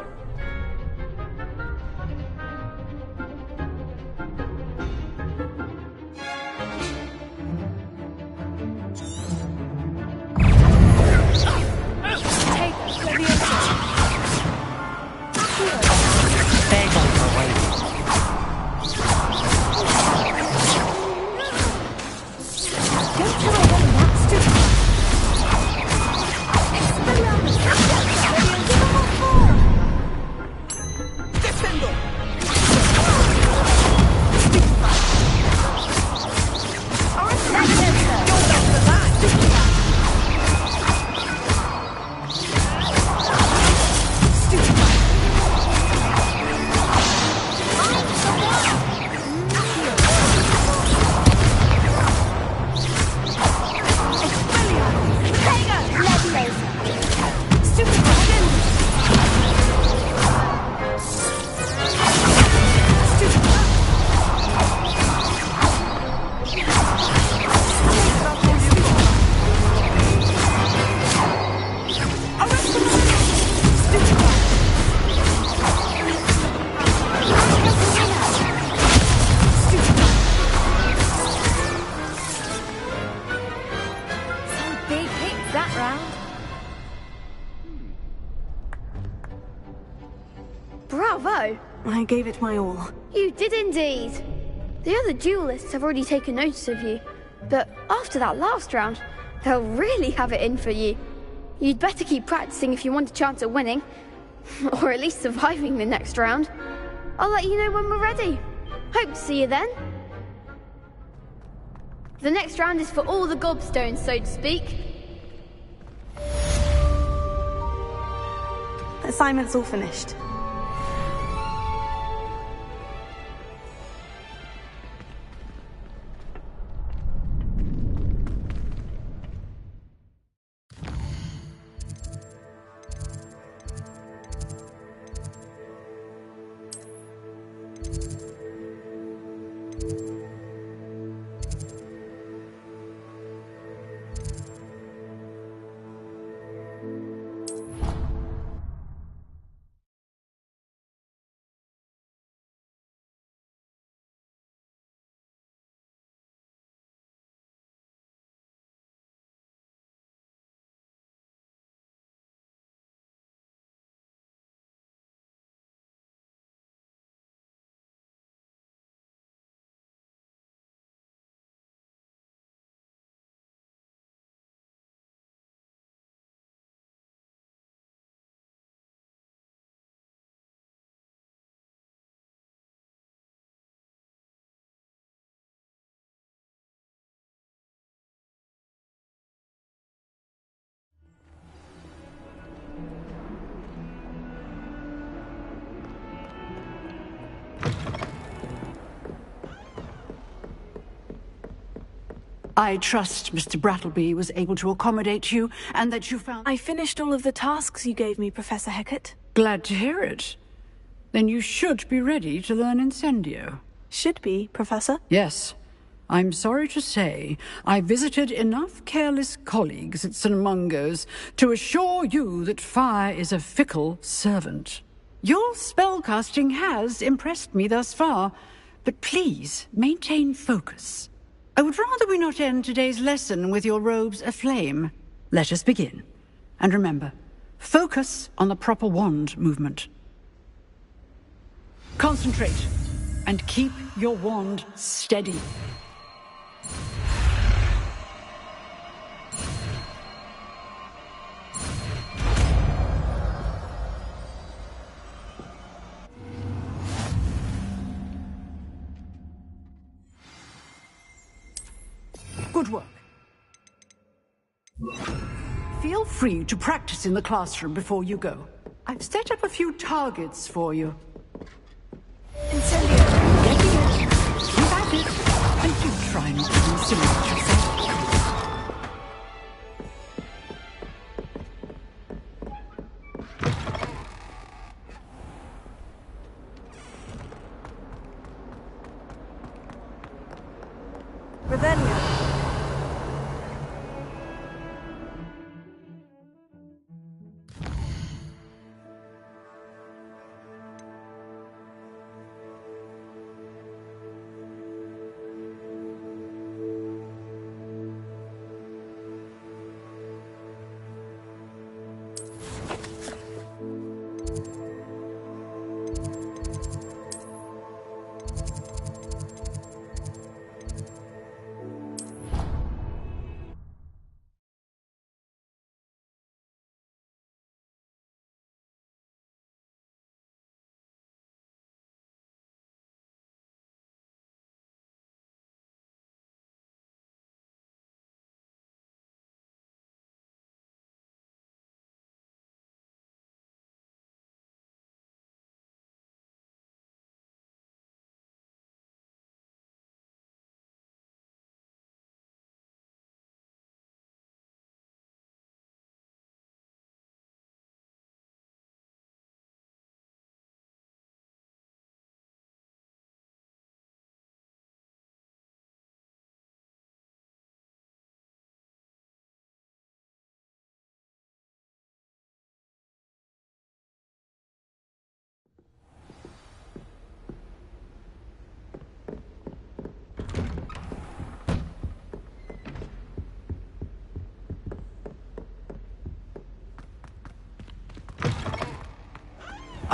bravo! I gave it my all. You did indeed. The other duelists have already taken notice of you, but after that last round, they'll really have it in for you. You'd better keep practicing if you want a chance at winning, or at least surviving the next round. I'll let you know when we're ready. Hope to see you then. The next round is for all the gobstones, so to speak. The assignment's all finished. I trust Mr. Brattleby was able to accommodate you, and that you found... I finished all of the tasks you gave me, Professor Hecat. Glad to hear it. Then you should be ready to learn Incendio. Should be, Professor? Yes. I'm sorry to say, I visited enough careless colleagues at St. Mungo's to assure you that fire is a fickle servant. Your spellcasting has impressed me thus far, but please maintain focus. I would rather we not end today's lesson with your robes aflame. Let us begin. And remember, focus on the proper wand movement. Concentrate, and keep your wand steady. Good work. Feel free to practice in the classroom before you go. I've set up a few targets for you. Incendio. Keep at it, and do try not to insulate yourself. Revelio.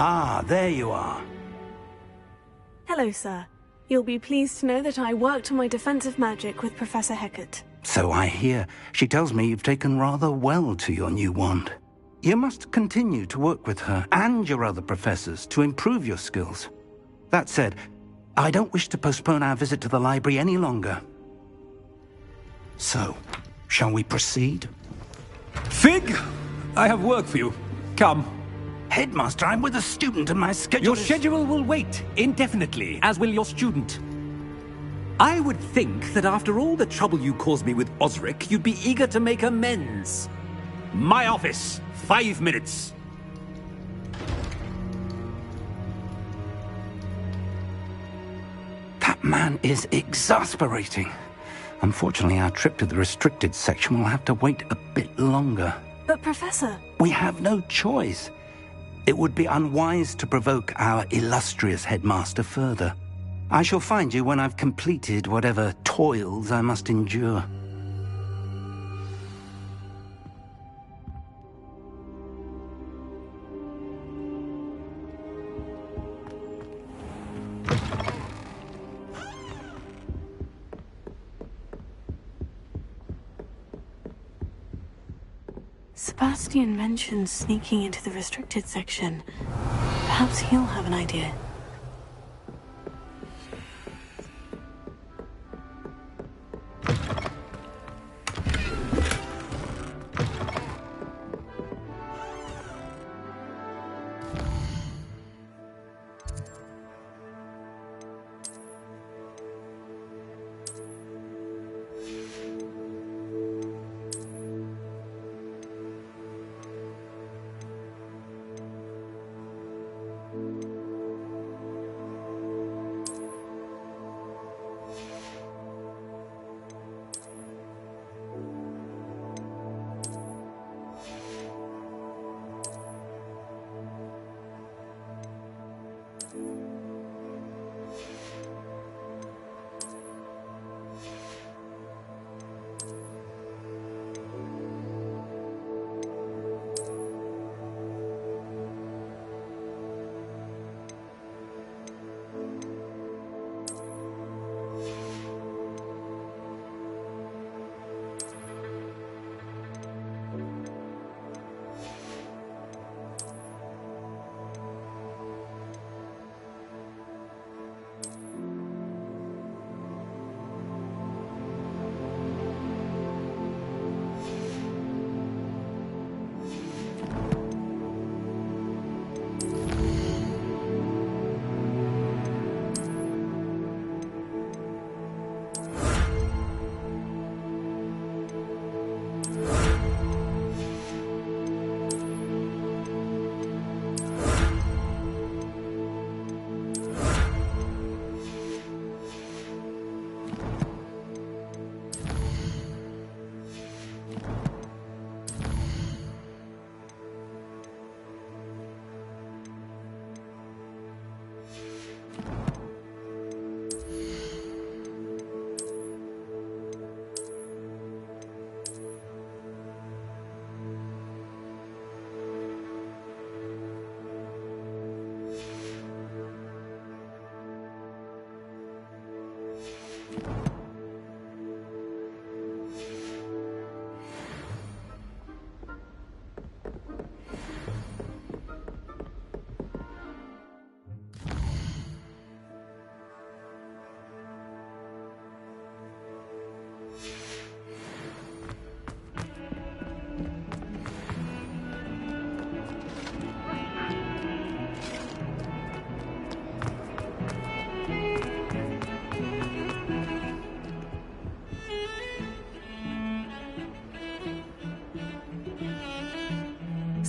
Ah, there you are. Hello, sir. You'll be pleased to know that I worked on my defensive magic with Professor Hecat. So I hear. She tells me you've taken rather well to your new wand. You must continue to work with her and your other professors to improve your skills. That said, I don't wish to postpone our visit to the library any longer. So, shall we proceed? Fig! I have work for you. Come. Headmaster, I'm with a student and my schedule Your schedule will wait indefinitely, as will your student. I would think that after all the trouble you caused me with Osric, you'd be eager to make amends. My office, 5 minutes. That man is exasperating. Unfortunately, our trip to the restricted section will have to wait a bit longer. But, Professor... We have no choice. It would be unwise to provoke our illustrious headmaster further. I shall find you when I've completed whatever toils I must endure. Sebastian mentioned sneaking into the restricted section. Perhaps he'll have an idea.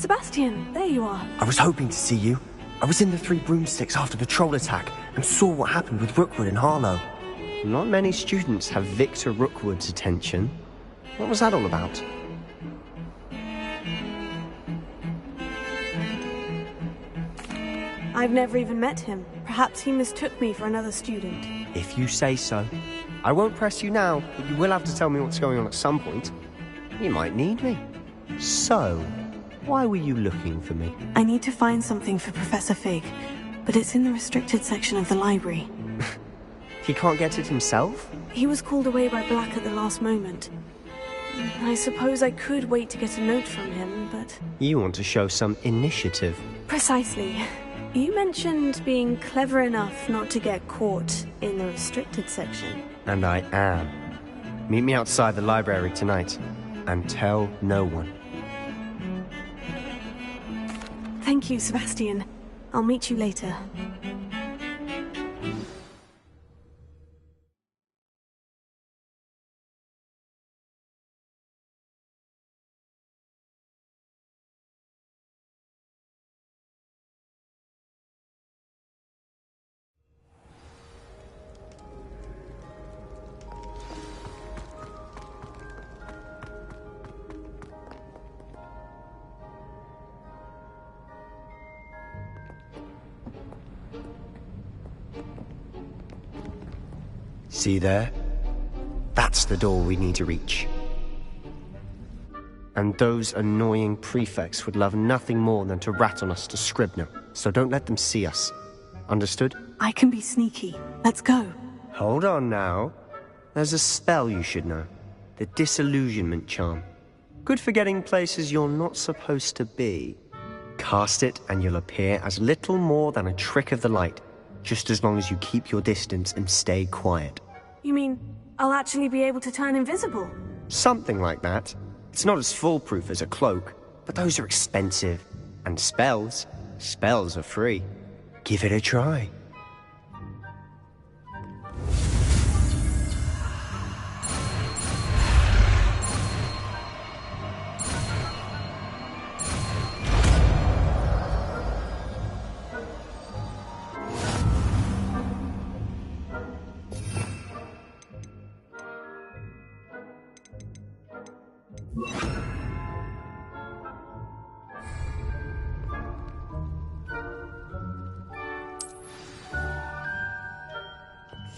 Sebastian, there you are. I was hoping to see you. I was in the Three Broomsticks after the troll attack and saw what happened with Rookwood and Harlow. Not many students have Victor Rookwood's attention. What was that all about? I've never even met him. Perhaps he mistook me for another student. If you say so. I won't press you now, but you will have to tell me what's going on at some point. You might need me. So, Why were you looking for me? I need to find something for Professor Fig, but it's in the restricted section of the library. He can't get it himself? He was called away by Black at the last moment. I suppose I could wait to get a note from him, but... You want to show some initiative. Precisely. You mentioned being clever enough not to get caught in the restricted section. And I am. Meet me outside the library tonight, and tell no one. Thank you, Sebastian. I'll meet you later. See there? That's the door we need to reach. And those annoying prefects would love nothing more than to rat on us to Scribner, so don't let them see us. Understood? I can be sneaky. Let's go. Hold on now. There's a spell you should know. The Disillusionment Charm. Good for getting places you're not supposed to be. Cast it and you'll appear as little more than a trick of the light, just as long as you keep your distance and stay quiet. You mean I'll actually be able to turn invisible? Something like that. It's not as foolproof as a cloak, but those are expensive. And spells are free. Give it a try.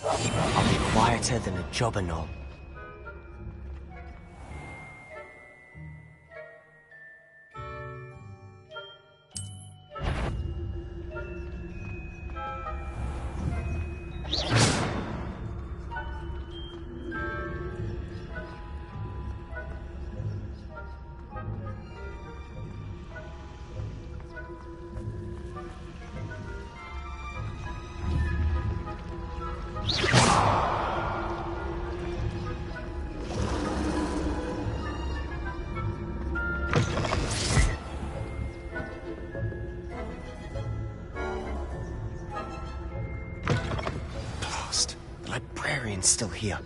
I'll be quieter than a jobberknoll. Still here.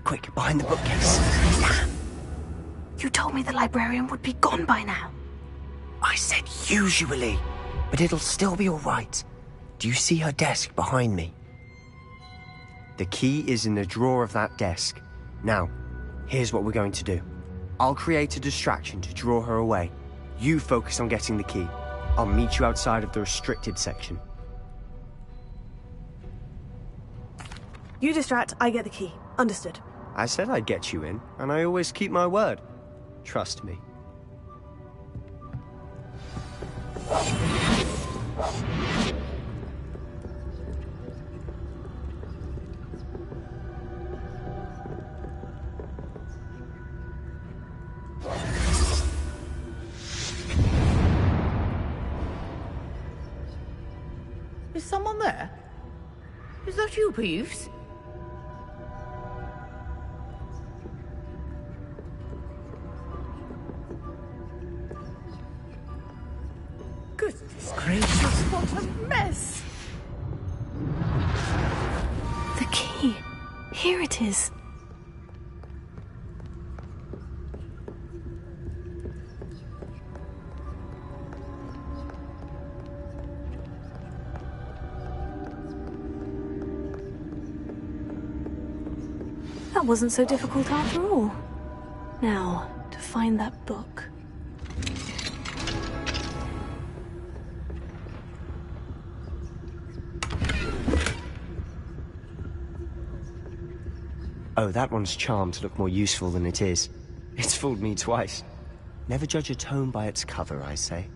Quick, behind the bookcase. Damn! You told me the librarian would be gone by now. I said usually, but it'll still be all right. Do you see her desk behind me? The key is in the drawer of that desk. Now, here's what we're going to do. I'll create a distraction to draw her away. You focus on getting the key. I'll meet you outside of the restricted section. You distract, I get the key. Understood. I said I'd get you in, and I always keep my word. Trust me. Is someone there? Is that you, Peeves? Goodness gracious, what a mess! The key. Here it is. That wasn't so difficult after all. Now, to find that book. Oh, that one's charmed to look more useful than it is. It's fooled me twice. Never judge a tome by its cover, I say.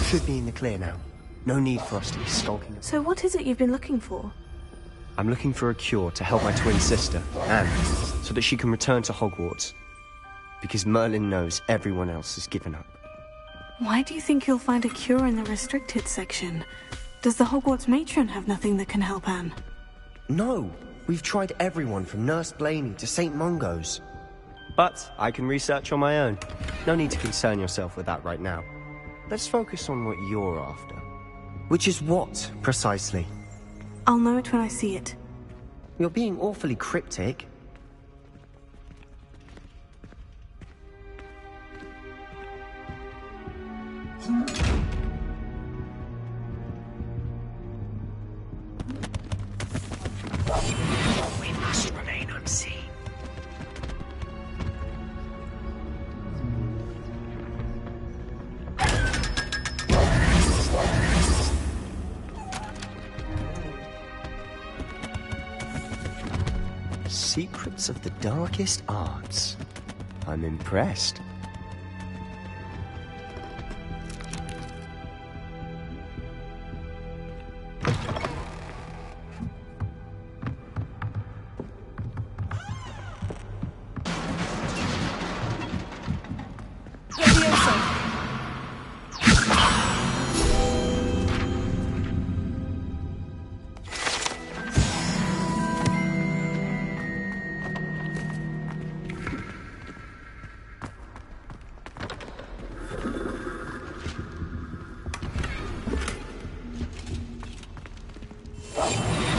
Should be in the clear now. No need for us to be skulking. So what is it you've been looking for? I'm looking for a cure to help my twin sister, Anne, so that she can return to Hogwarts. Because Merlin knows everyone else has given up. Why do you think you'll find a cure in the restricted section? Does the Hogwarts matron have nothing that can help Anne? No, we've tried everyone from Nurse Blaney to St. Mungo's. But I can research on my own. No need to concern yourself with that right now. Let's focus on what you're after. Which is what, precisely? I'll know it when I see it. You're being awfully cryptic. We must remain unseen. Secrets of the darkest arts. I'm impressed.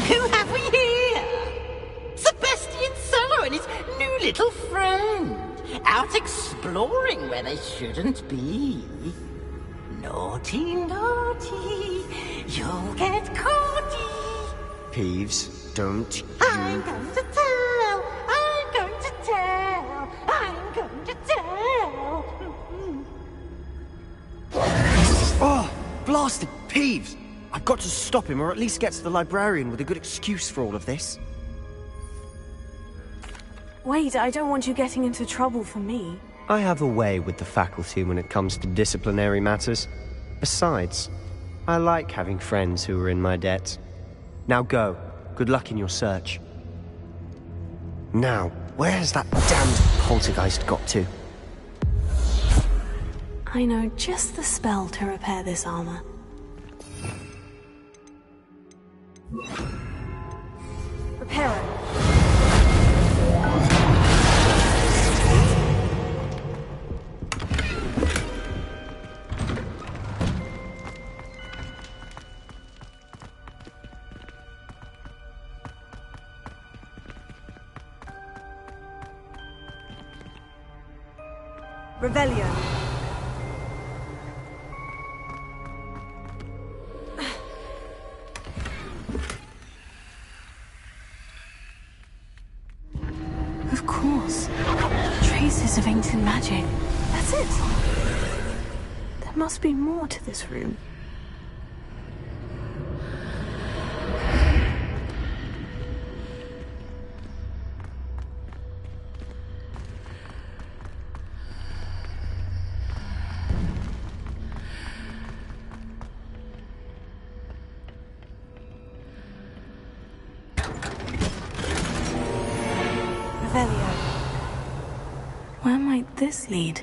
Who have we here? Sebastian Solo and his new little friend. Out exploring where they shouldn't be. Naughty, naughty. You'll get caughty. Peeves, don't you... I'm going to tell. I'm going to tell. I'm going to tell. Oh, blasted Peeves! I've got to stop him, or at least get to the librarian with a good excuse for all of this. Wait, I don't want you getting into trouble for me. I have a way with the faculty when it comes to disciplinary matters. Besides, I like having friends who are in my debt. Now go. Good luck in your search. Now, where has that damned poltergeist got to? I know just the spell to repair this armor. Repair it. Revelio. Of course. Traces of ancient magic. That's it. There must be more to this room. Where might this lead?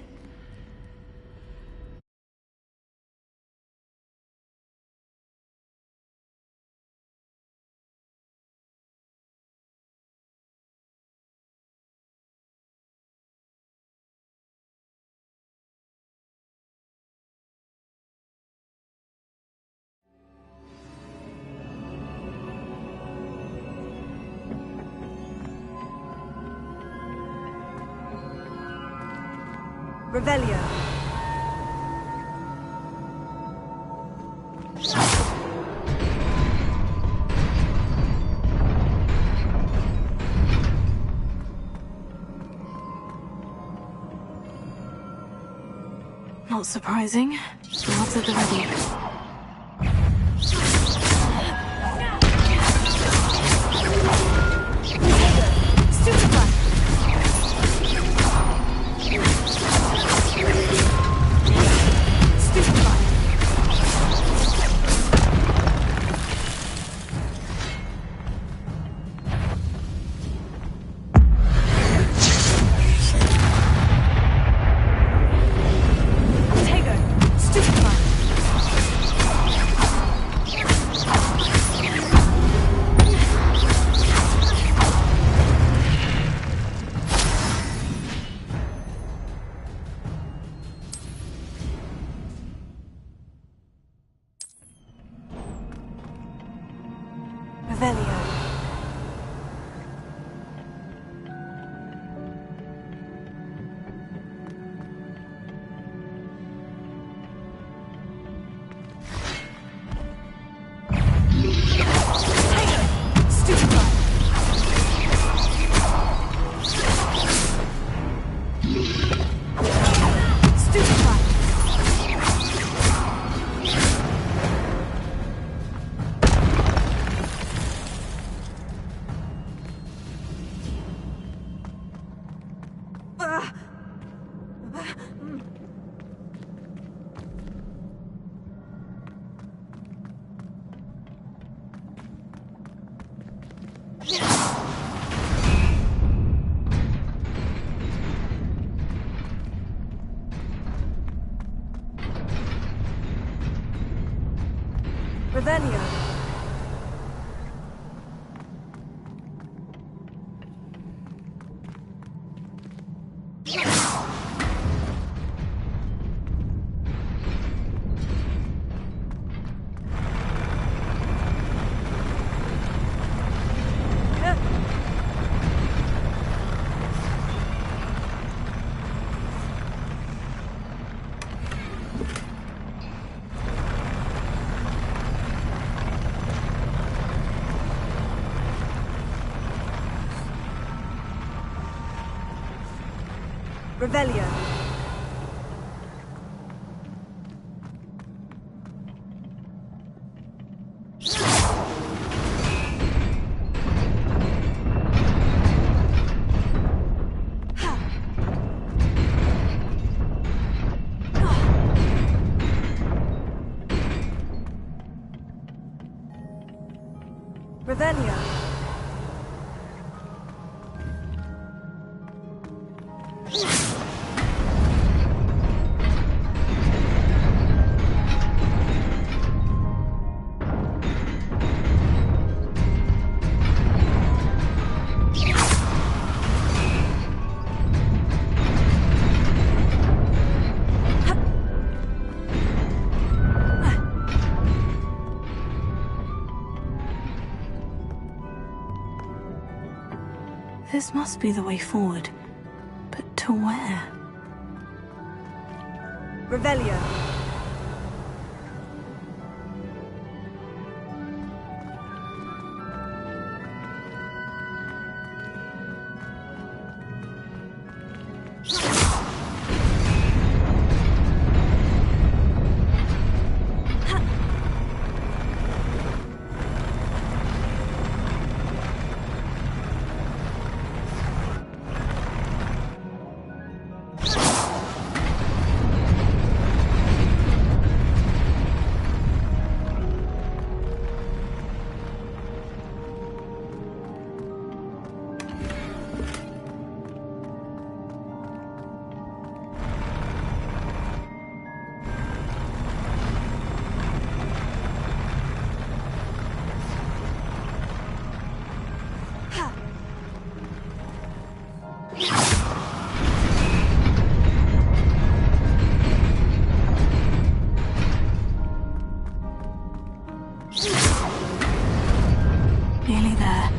Revelio. Not surprising. Lots at the ready. Revelio. Revelio. Revelio. This must be the way forward. But to where? Revelio. Nearly there.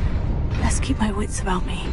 Let's keep my wits about me.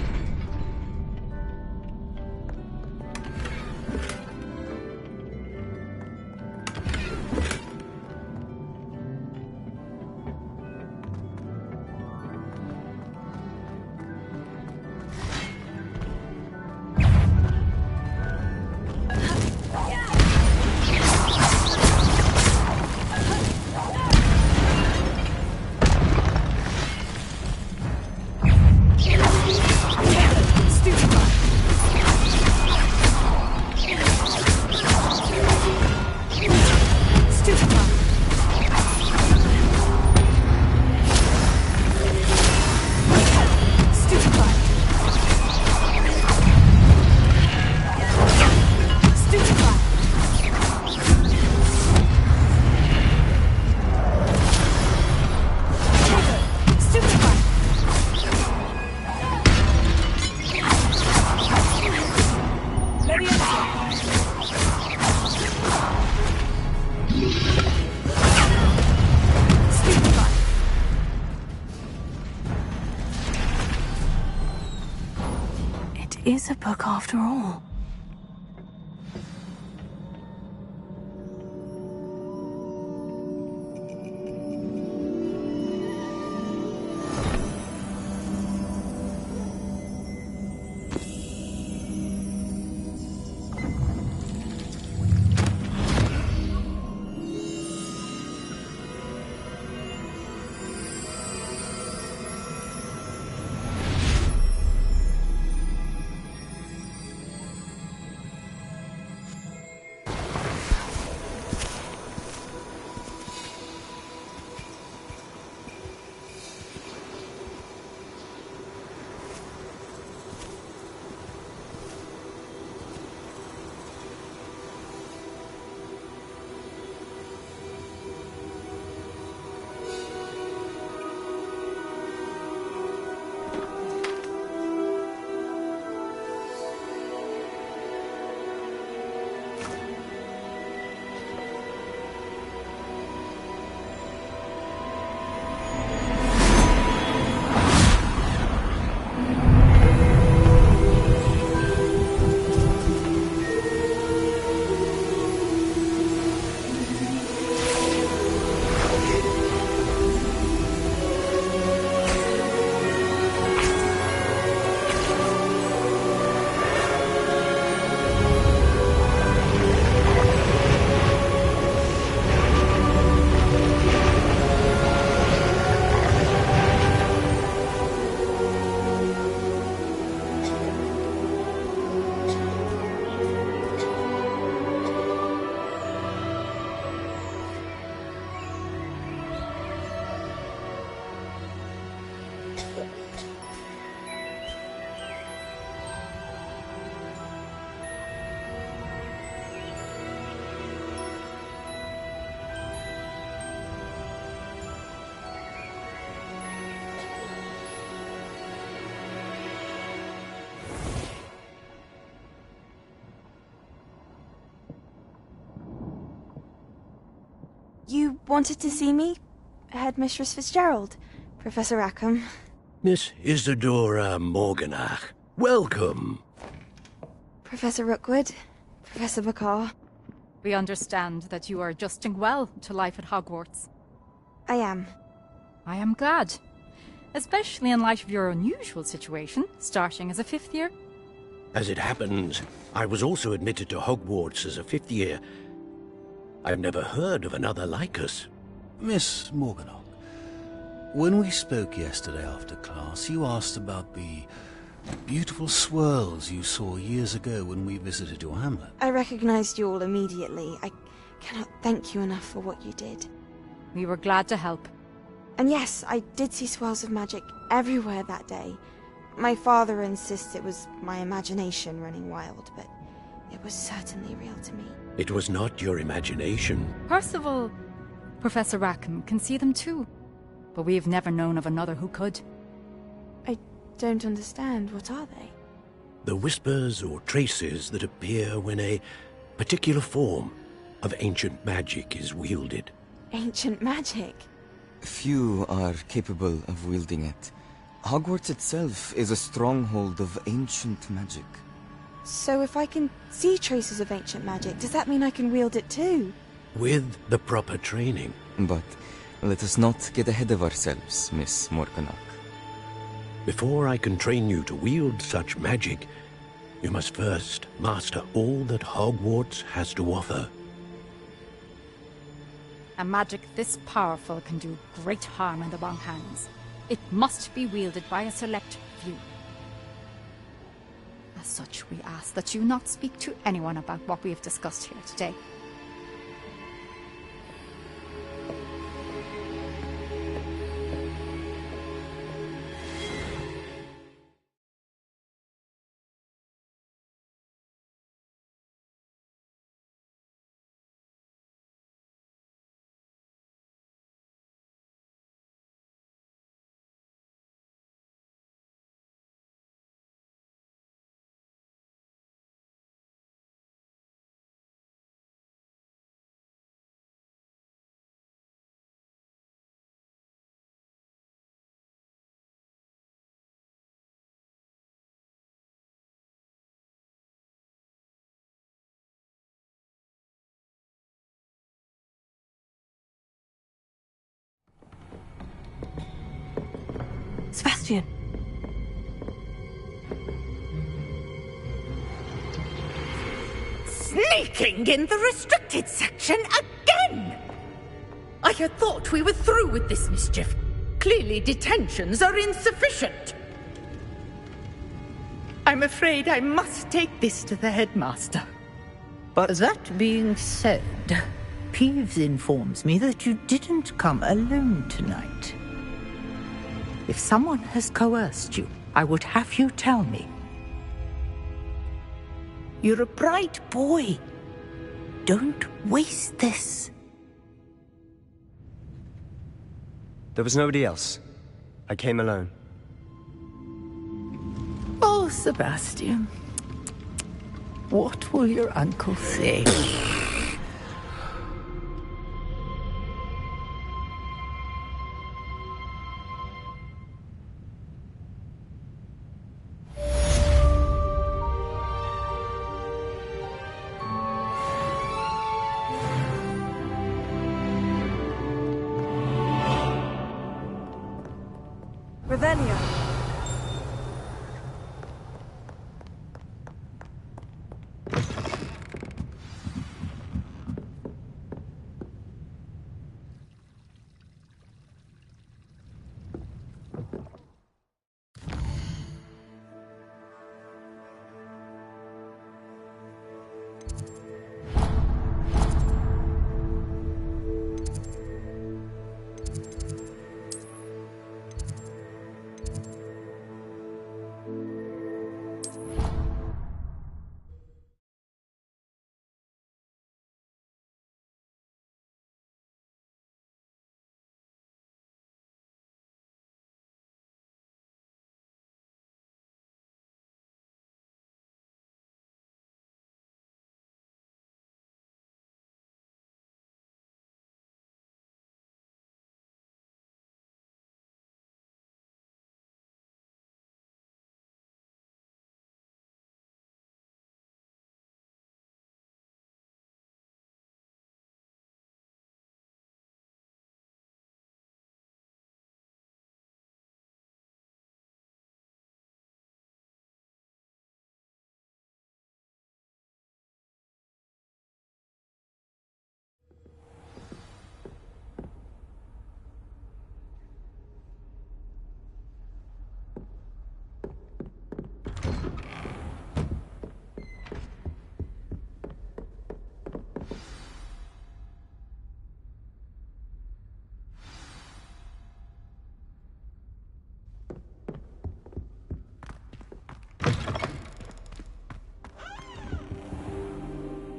is a book after all. You wanted to see me? Headmistress Fitzgerald, Professor Rackham. Miss Isadora Morganach, welcome. Professor Rookwood, Professor Bakar. We understand that you are adjusting well to life at Hogwarts. I am. I am glad. Especially in light of your unusual situation, starting as a 5th year. As it happens, I was also admitted to Hogwarts as a 5th year. I've never heard of another like us. Miss Morganach, when we spoke yesterday after class, you asked about the beautiful swirls you saw years ago when we visited your hamlet. I recognized you all immediately. I cannot thank you enough for what you did. We were glad to help. And yes, I did see swirls of magic everywhere that day. My father insists it was my imagination running wild, but it was certainly real to me. It was not your imagination. Percival, Professor Rackham can see them too. But we have never known of another who could. I don't understand. What are they? The whispers or traces that appear when a particular form of ancient magic is wielded. Ancient magic? Few are capable of wielding it. Hogwarts itself is a stronghold of ancient magic. So if I can see traces of ancient magic, does that mean I can wield it too? With the proper training. But let us not get ahead of ourselves, Miss Morganach. Before I can train you to wield such magic, you must first master all that Hogwarts has to offer. A magic this powerful can do great harm in the wrong hands. It must be wielded by a select few. As such, we ask that you not speak to anyone about what we have discussed here today. Sebastian. Sneaking in the restricted section again! I had thought we were through with this mischief. Clearly detentions are insufficient. I'm afraid I must take this to the headmaster. But that being said, Peeves informs me that you didn't come alone tonight. If someone has coerced you, I would have you tell me. You're a bright boy. Don't waste this. There was nobody else. I came alone. Oh, Sebastian. What will your uncle say? Revelio.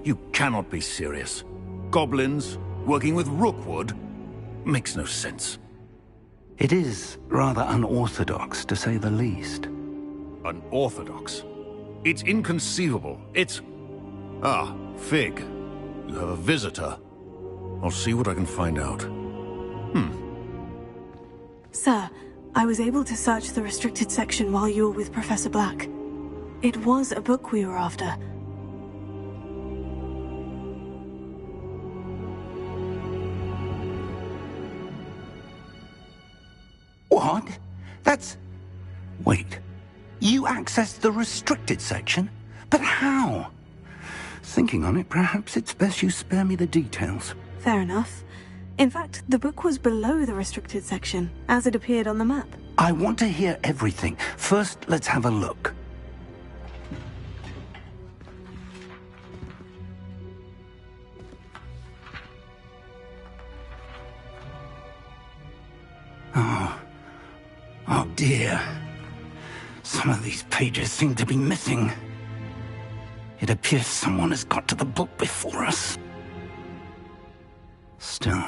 You cannot be serious. Goblins, working with Rookwood? Makes no sense. It is rather unorthodox, to say the least. Unorthodox? It's inconceivable. It's... Ah, Fig. You have a visitor. I'll see what I can find out. Sir, I was able to search the restricted section while you were with Professor Black. It was a book we were after. What? That's... Wait. You accessed the restricted section? But how? Thinking on it, perhaps it's best you spare me the details. Fair enough. In fact, the book was below the restricted section, as it appeared on the map. I want to hear everything. First, let's have a look. Oh dear. Some of these pages seem to be missing. It appears someone has got to the book before us. Still,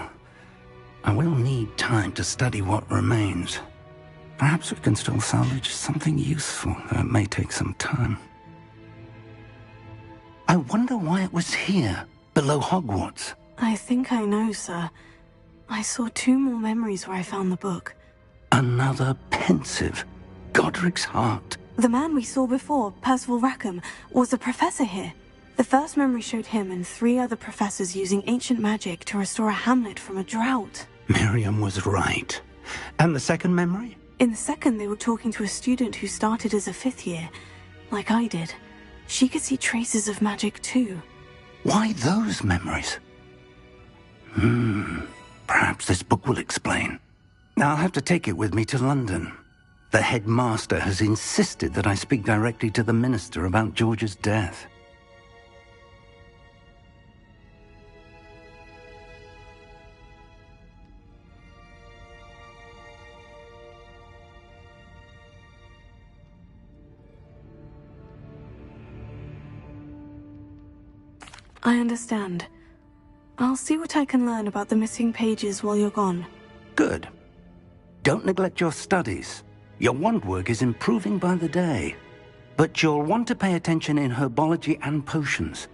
I will need time to study what remains. Perhaps we can still salvage something useful, though it may take some time. I wonder why it was here, below Hogwarts. I think I know, sir. I saw 2 more memories where I found the book. Another pensive. Godric's heart. The man we saw before, Percival Rackham, was a professor here. The first memory showed him and 3 other professors using ancient magic to restore a hamlet from a drought. Miriam was right. And the second memory? In the second, they were talking to a student who started as a 5th year, like I did. She could see traces of magic too. Why those memories? Perhaps this book will explain. I'll have to take it with me to London. The headmaster has insisted that I speak directly to the minister about George's death. I understand. I'll see what I can learn about the missing pages while you're gone. Good. Don't neglect your studies. Your wand work is improving by the day. But you'll want to pay attention in herbology and potions.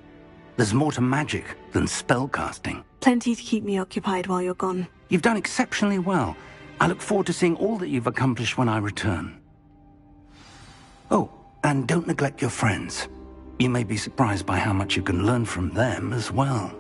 There's more to magic than spellcasting. Plenty to keep me occupied while you're gone. You've done exceptionally well. I look forward to seeing all that you've accomplished when I return. Oh, and don't neglect your friends. You may be surprised by how much you can learn from them as well.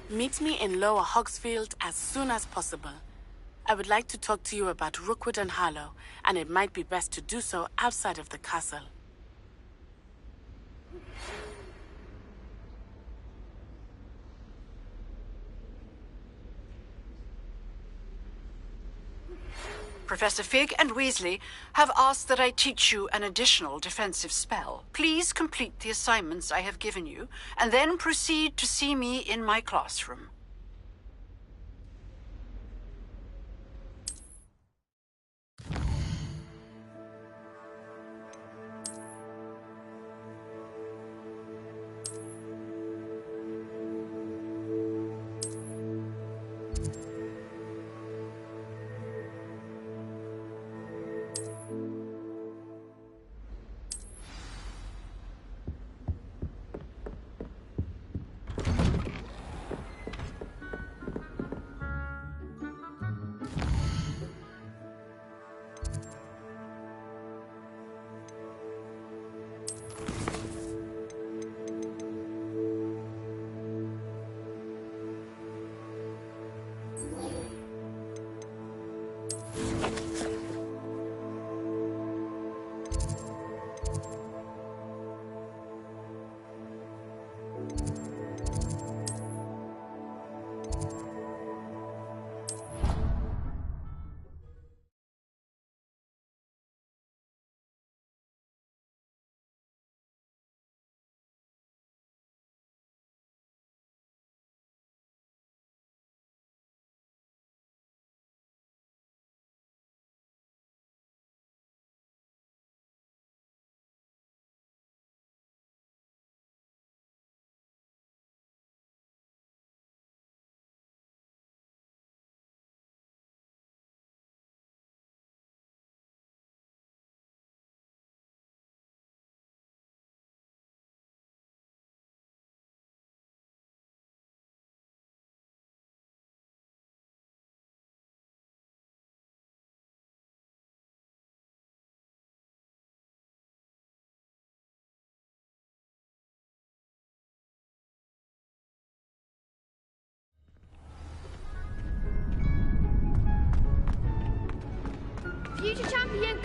Meet me in Lower Hogsfield as soon as possible. I would like to talk to you about Rookwood and Harlow, and it might be best to do so outside of the castle. Professor Fig and Weasley have asked that I teach you an additional defensive spell. Please complete the assignments I have given you, and then proceed to see me in my classroom.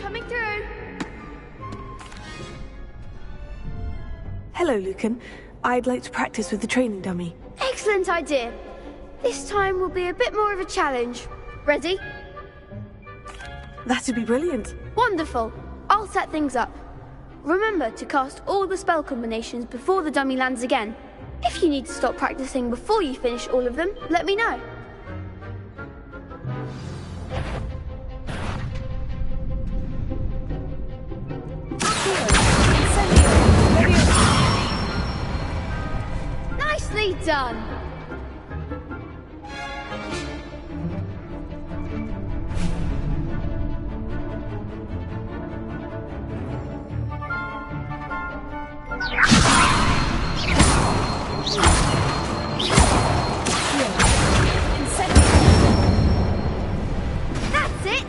coming through. Hello, Lucan. I'd like to practice with the training dummy. Excellent idea. This time will be a bit more of a challenge. Ready? That'd be brilliant. Wonderful. I'll set things up. Remember to cast all the spell combinations before the dummy lands again. If you need to stop practicing before you finish all of them, let me know. Nicely done. That's it.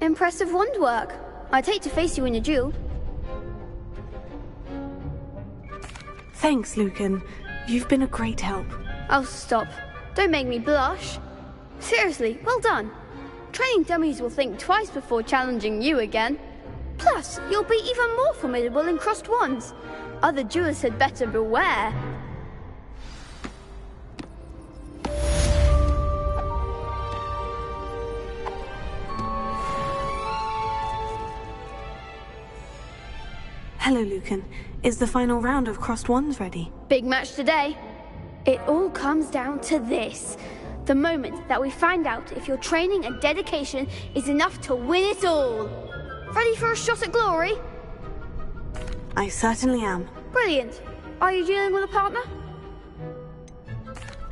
Impressive wand work. I'd hate to face you in a duel. Thanks, Lucan. You've been a great help. Oh, stop. Don't make me blush. Seriously, well done. Training dummies will think twice before challenging you again. Plus, you'll be even more formidable in crossed wands. Other duelists had better beware. Hello, Lucan. Is the final round of crossed wands ready? Big match today. It all comes down to this. The moment that we find out if your training and dedication is enough to win it all. Ready for a shot at glory? I certainly am. Brilliant. Are you dealing with a partner?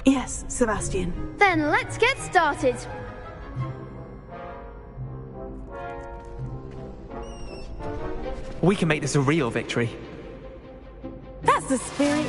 Yes, Sebastian. Then let's get started. We can make this a real victory. That's the spirit.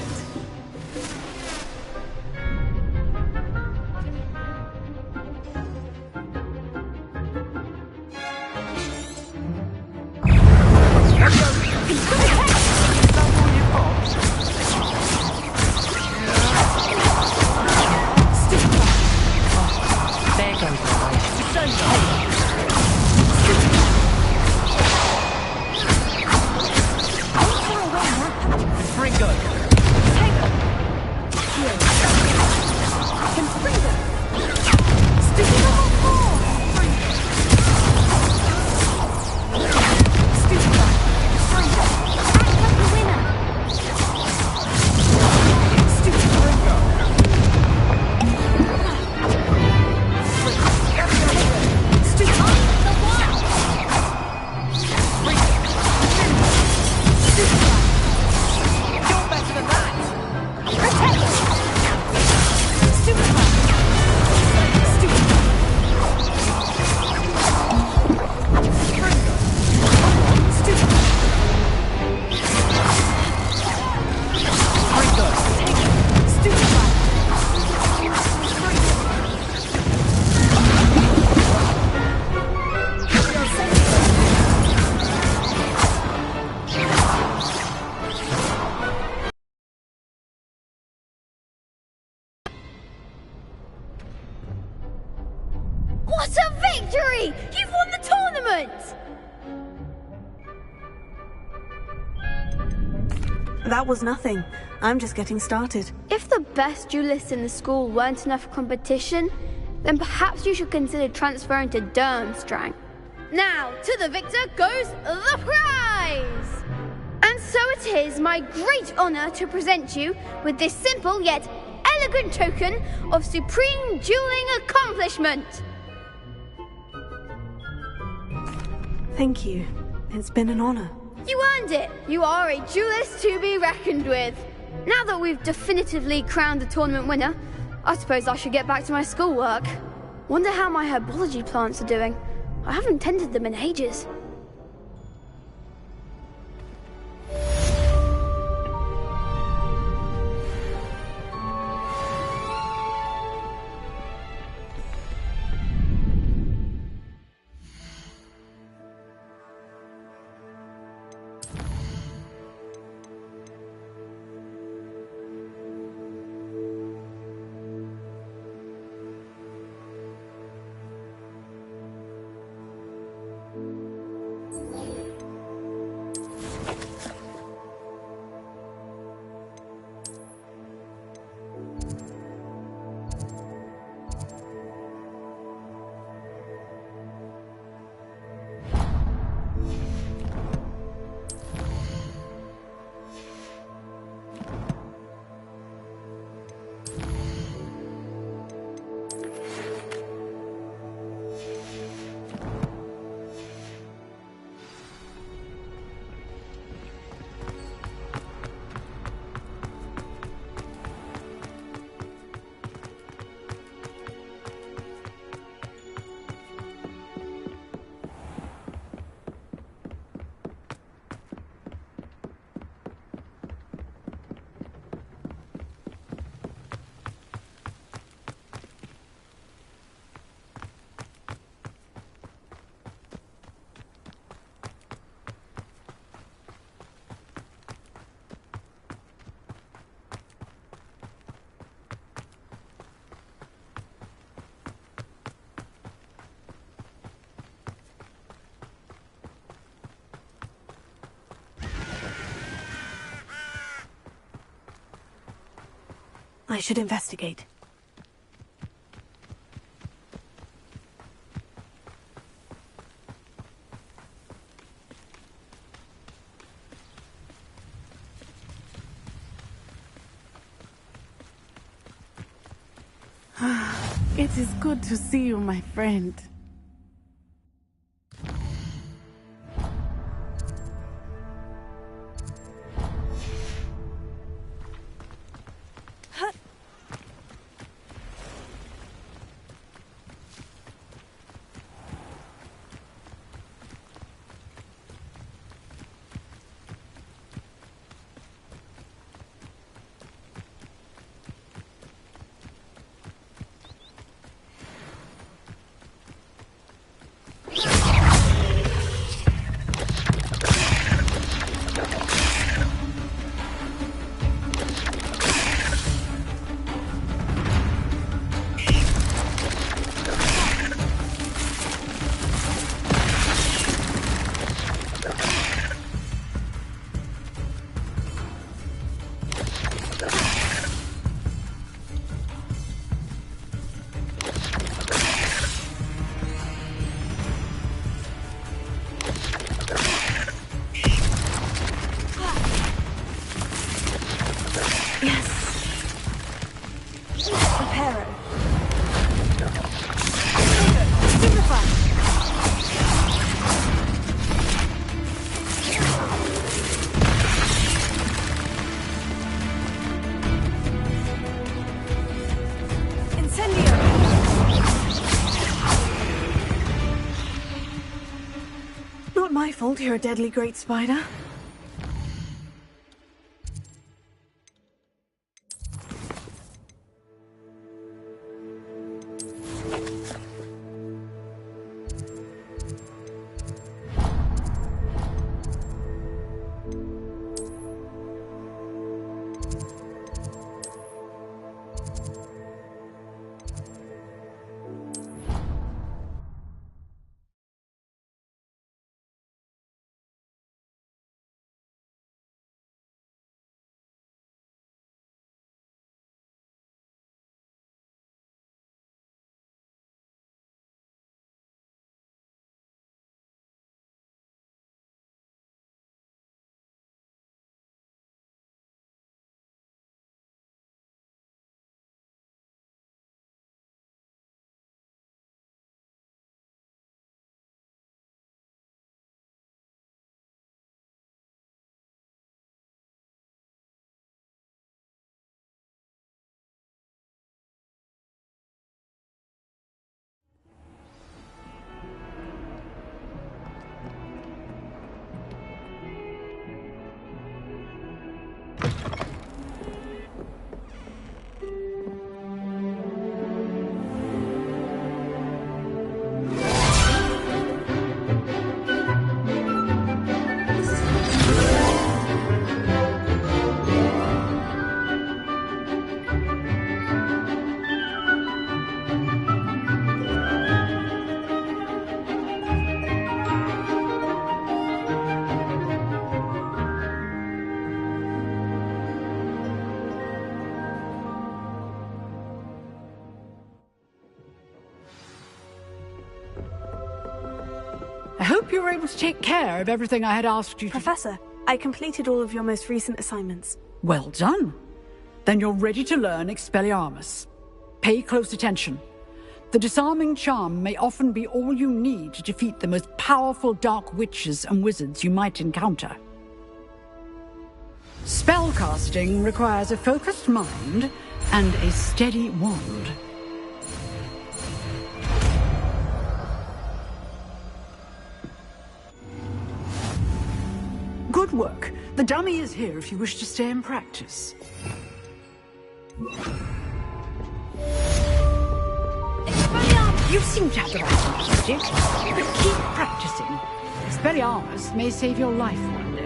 What a victory! You've won the tournament! That was nothing. I'm just getting started. If the best duelists in the school weren't enough competition, then perhaps you should consider transferring to Durmstrang. Now, to the victor goes the prize! And so it is my great honor to present you with this simple yet elegant token of supreme dueling accomplishment. Thank you. It's been an honor. You earned it. You are a duelist to be reckoned with. Now that we've definitively crowned the tournament winner, I suppose I should get back to my schoolwork. Wonder how my herbology plants are doing. I haven't tended them in ages. I should investigate. It is good to see you, my friend. Not my fault you're a deadly great spider. I hope you were able to take care of everything I had asked you to. Professor, I completed all of your most recent assignments. Well done. Then you're ready to learn Expelliarmus. Pay close attention. The disarming charm may often be all you need to defeat the most powerful dark witches and wizards you might encounter. Spellcasting requires a focused mind and a steady wand. Good work. The dummy is here if you wish to stay and practice. You seem to have the right objective, but keep practicing. Expelliarmus may save your life one day.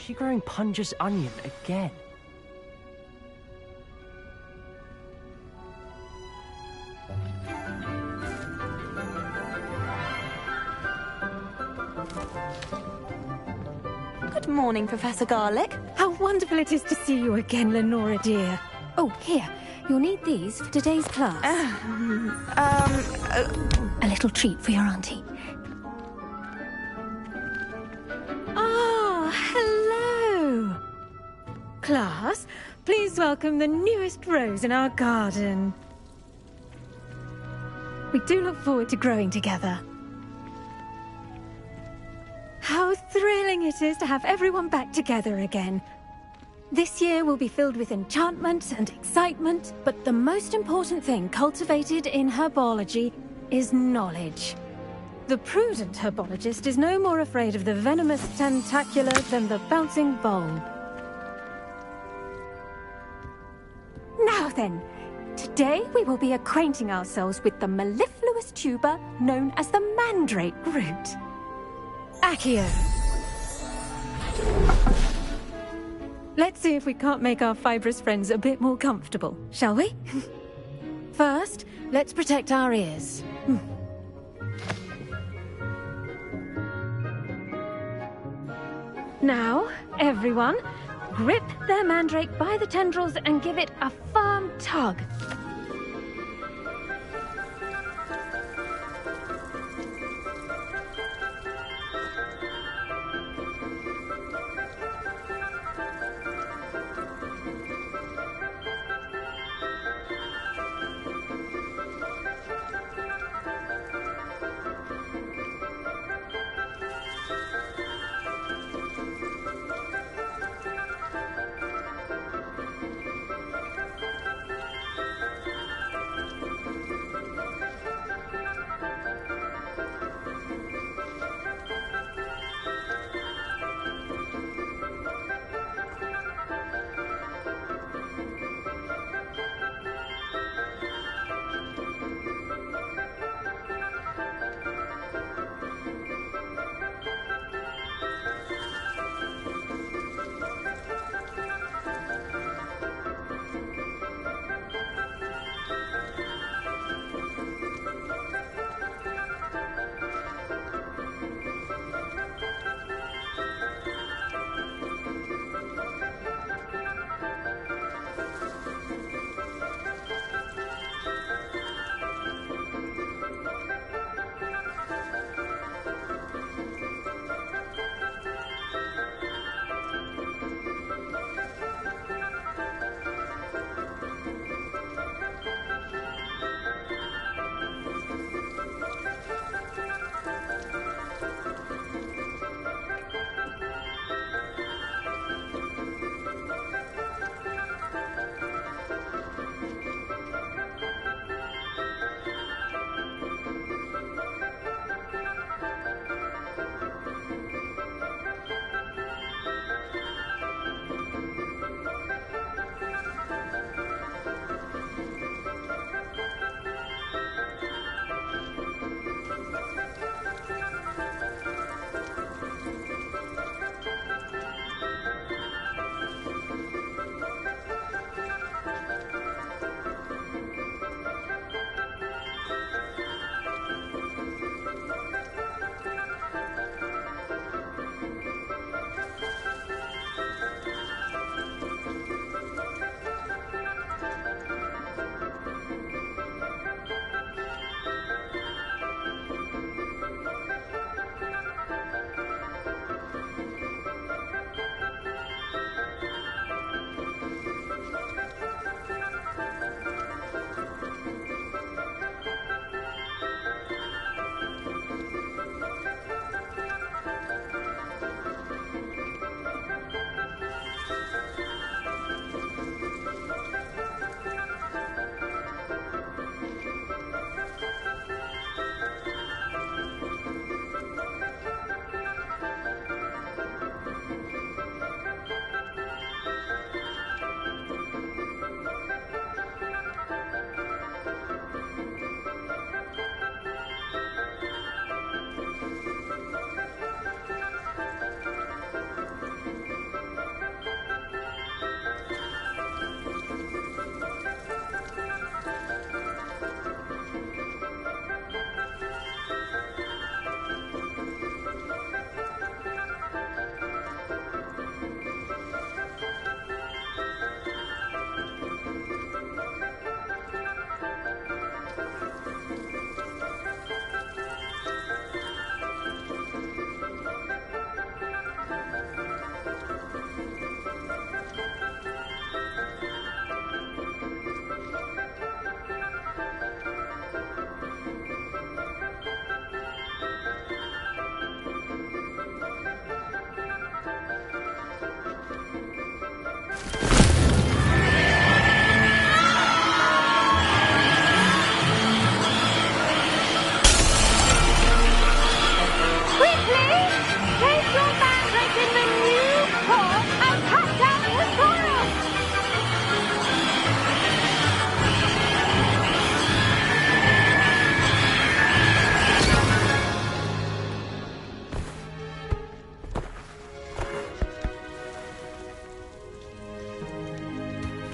she growing Punja's onion again? Good morning, Professor Garlick. How wonderful it is to see you again, Lenora dear. Oh, here. You'll need these for today's class. A little treat for your auntie. Ah, hello. Class, please welcome the newest rose in our garden. We do look forward to growing together. How thrilling it is to have everyone back together again. This year will be filled with enchantment and excitement, but the most important thing cultivated in herbology is knowledge. The prudent herbologist is no more afraid of the venomous tentacular than the bouncing bulb. Now then, today we will be acquainting ourselves with the mellifluous tuber known as the mandrake root. Accio. Let's see if we can't make our fibrous friends a bit more comfortable, shall we? First, let's protect our ears. Now, everyone, grip their mandrake by the tendrils and give it a firm tug.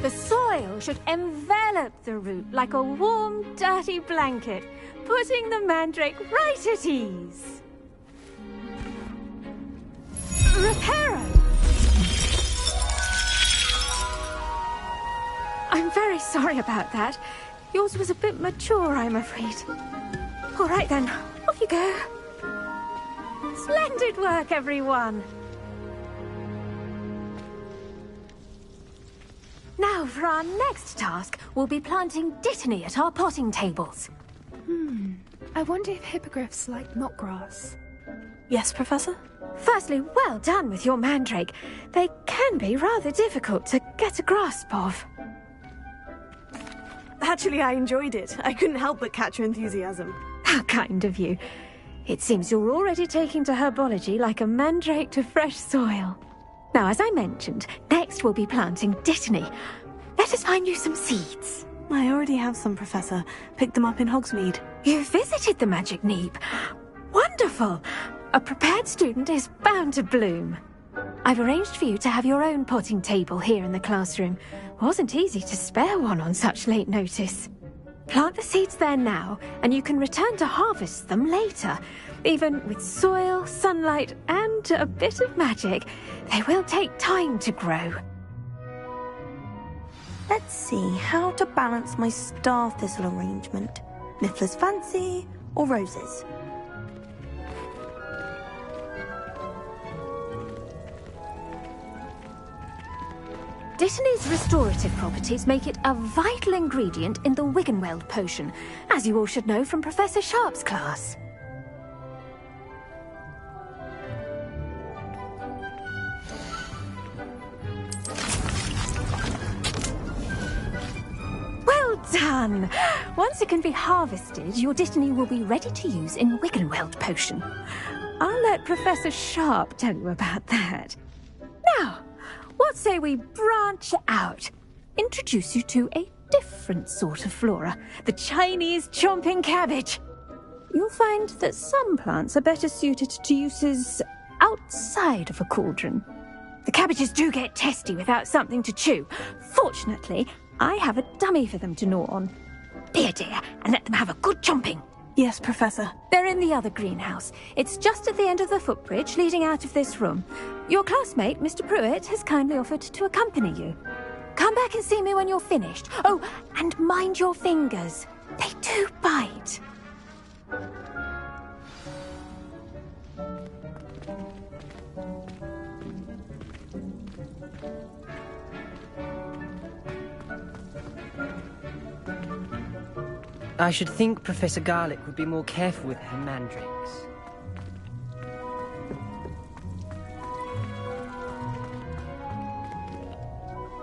The soil should envelop the root like a warm, dirty blanket, putting the mandrake right at ease. Reparo! I'm very sorry about that. Yours was a bit mature, I'm afraid. All right then, off you go. Splendid work, everyone. Now, for our next task, we'll be planting dittany at our potting tables. I wonder if hippogriffs like knotgrass. Yes, Professor? Firstly, well done with your mandrake. They can be rather difficult to get a grasp of. Actually, I enjoyed it. I couldn't help but catch your enthusiasm. How kind of you. It seems you're already taking to herbology like a mandrake to fresh soil. Now, as I mentioned, next we'll be planting dittany. Let us find you some seeds. I already have some, Professor. Picked them up in Hogsmeade. You visited the Magic Neep. Wonderful! A prepared student is bound to bloom. I've arranged for you to have your own potting table here in the classroom. Wasn't easy to spare one on such late notice. Plant the seeds there now, and you can return to harvest them later. Even with soil, sunlight, and a bit of magic, they will take time to grow. Let's see how to balance my star thistle arrangement. Niffler's fancy or roses? Dittany's restorative properties make it a vital ingredient in the Wiggenweld potion, as you all should know from Professor Sharp's class. Well done! Once it can be harvested, your dittany will be ready to use in Wiggenweld potion. I'll let Professor Sharp tell you about that. Now, what say we branch out? Introduce you to a different sort of flora, the Chinese chomping cabbage. You'll find that some plants are better suited to uses outside of a cauldron. The cabbages do get testy without something to chew. Fortunately, I have a dummy for them to gnaw on. Be a dear and let them have a good chomping. Yes, Professor. They're in the other greenhouse. It's just at the end of the footbridge leading out of this room. Your classmate, Mr. Pruitt, has kindly offered to accompany you. Come back and see me when you're finished. Oh, and mind your fingers. They do bite. I should think Professor Garlick would be more careful with her mandrakes.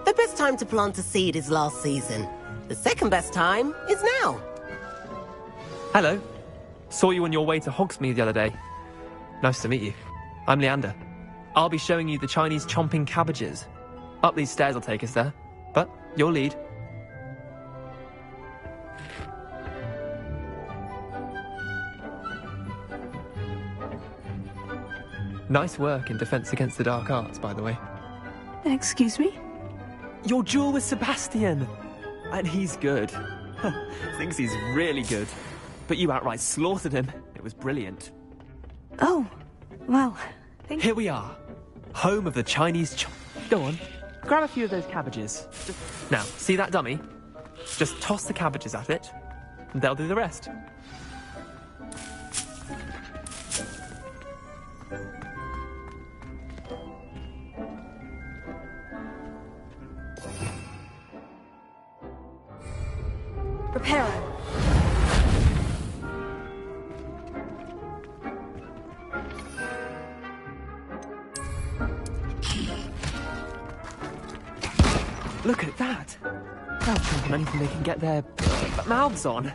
The best time to plant a seed is last season. The second best time is now. Hello. Saw you on your way to Hogsmeade the other day. Nice to meet you. I'm Leander. I'll be showing you the Chinese chomping cabbages. Up these stairs will take us there, but your lead. Nice work in Defense Against the Dark Arts, by the way. Excuse me? Your duel with Sebastian! And he's good. Thinks he's really good. But you outright slaughtered him. It was brilliant. Oh, well, Here we are. Home of the Chinese Go on, grab a few of those cabbages. Now, see that dummy? Just toss the cabbages at it, and they'll do the rest. Reparo. Look at that! They'll jump on anything they can get their mouths on.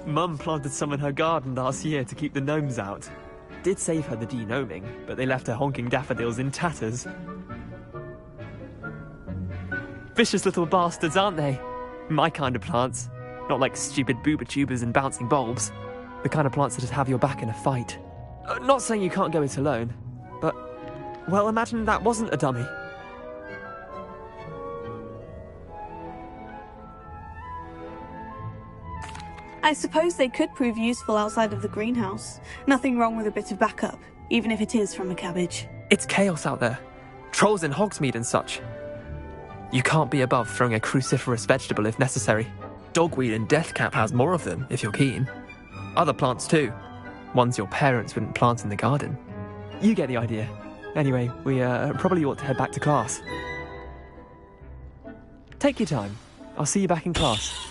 Mum planted some in her garden last year to keep the gnomes out. Did save her the de-gnoming, but they left her honking daffodils in tatters. Vicious little bastards, aren't they? My kind of plants. Not like stupid booba tubers and bouncing bulbs. The kind of plants that just have your back in a fight. Not saying you can't go it alone, but, well, imagine that wasn't a dummy. I suppose they could prove useful outside of the greenhouse. Nothing wrong with a bit of backup, even if it is from a cabbage. It's chaos out there. Trolls in Hogsmeade and such. You can't be above throwing a cruciferous vegetable if necessary. Dogweed and deathcap has more of them, if you're keen. Other plants too. Ones your parents wouldn't plant in the garden. You get the idea. Anyway, we probably ought to head back to class. Take your time. I'll see you back in class.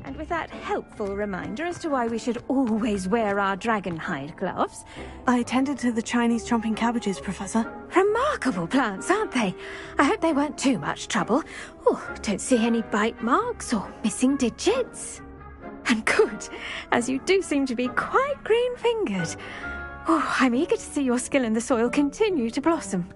And with that helpful reminder as to why we should always wear our dragon hide gloves. I attended to the Chinese chomping cabbages, Professor. Remarkable plants, aren't they? I hope they weren't too much trouble. Oh, don't see any bite marks or missing digits. And good, as you do seem to be quite green-fingered. Oh, I'm eager to see your skill in the soil continue to blossom.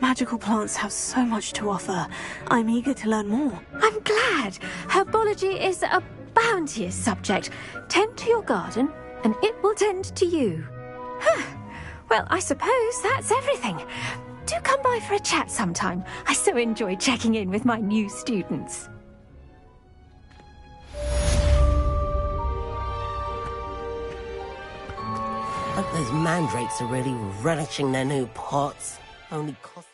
Magical plants have so much to offer. I'm eager to learn more. I'm glad. Herbology is a bounteous subject. Tend to your garden, and it will tend to you. Well, I suppose that's everything. Do come by for a chat sometime. I so enjoy checking in with my new students. Hope those mandrakes are really relishing their new pots. Only cost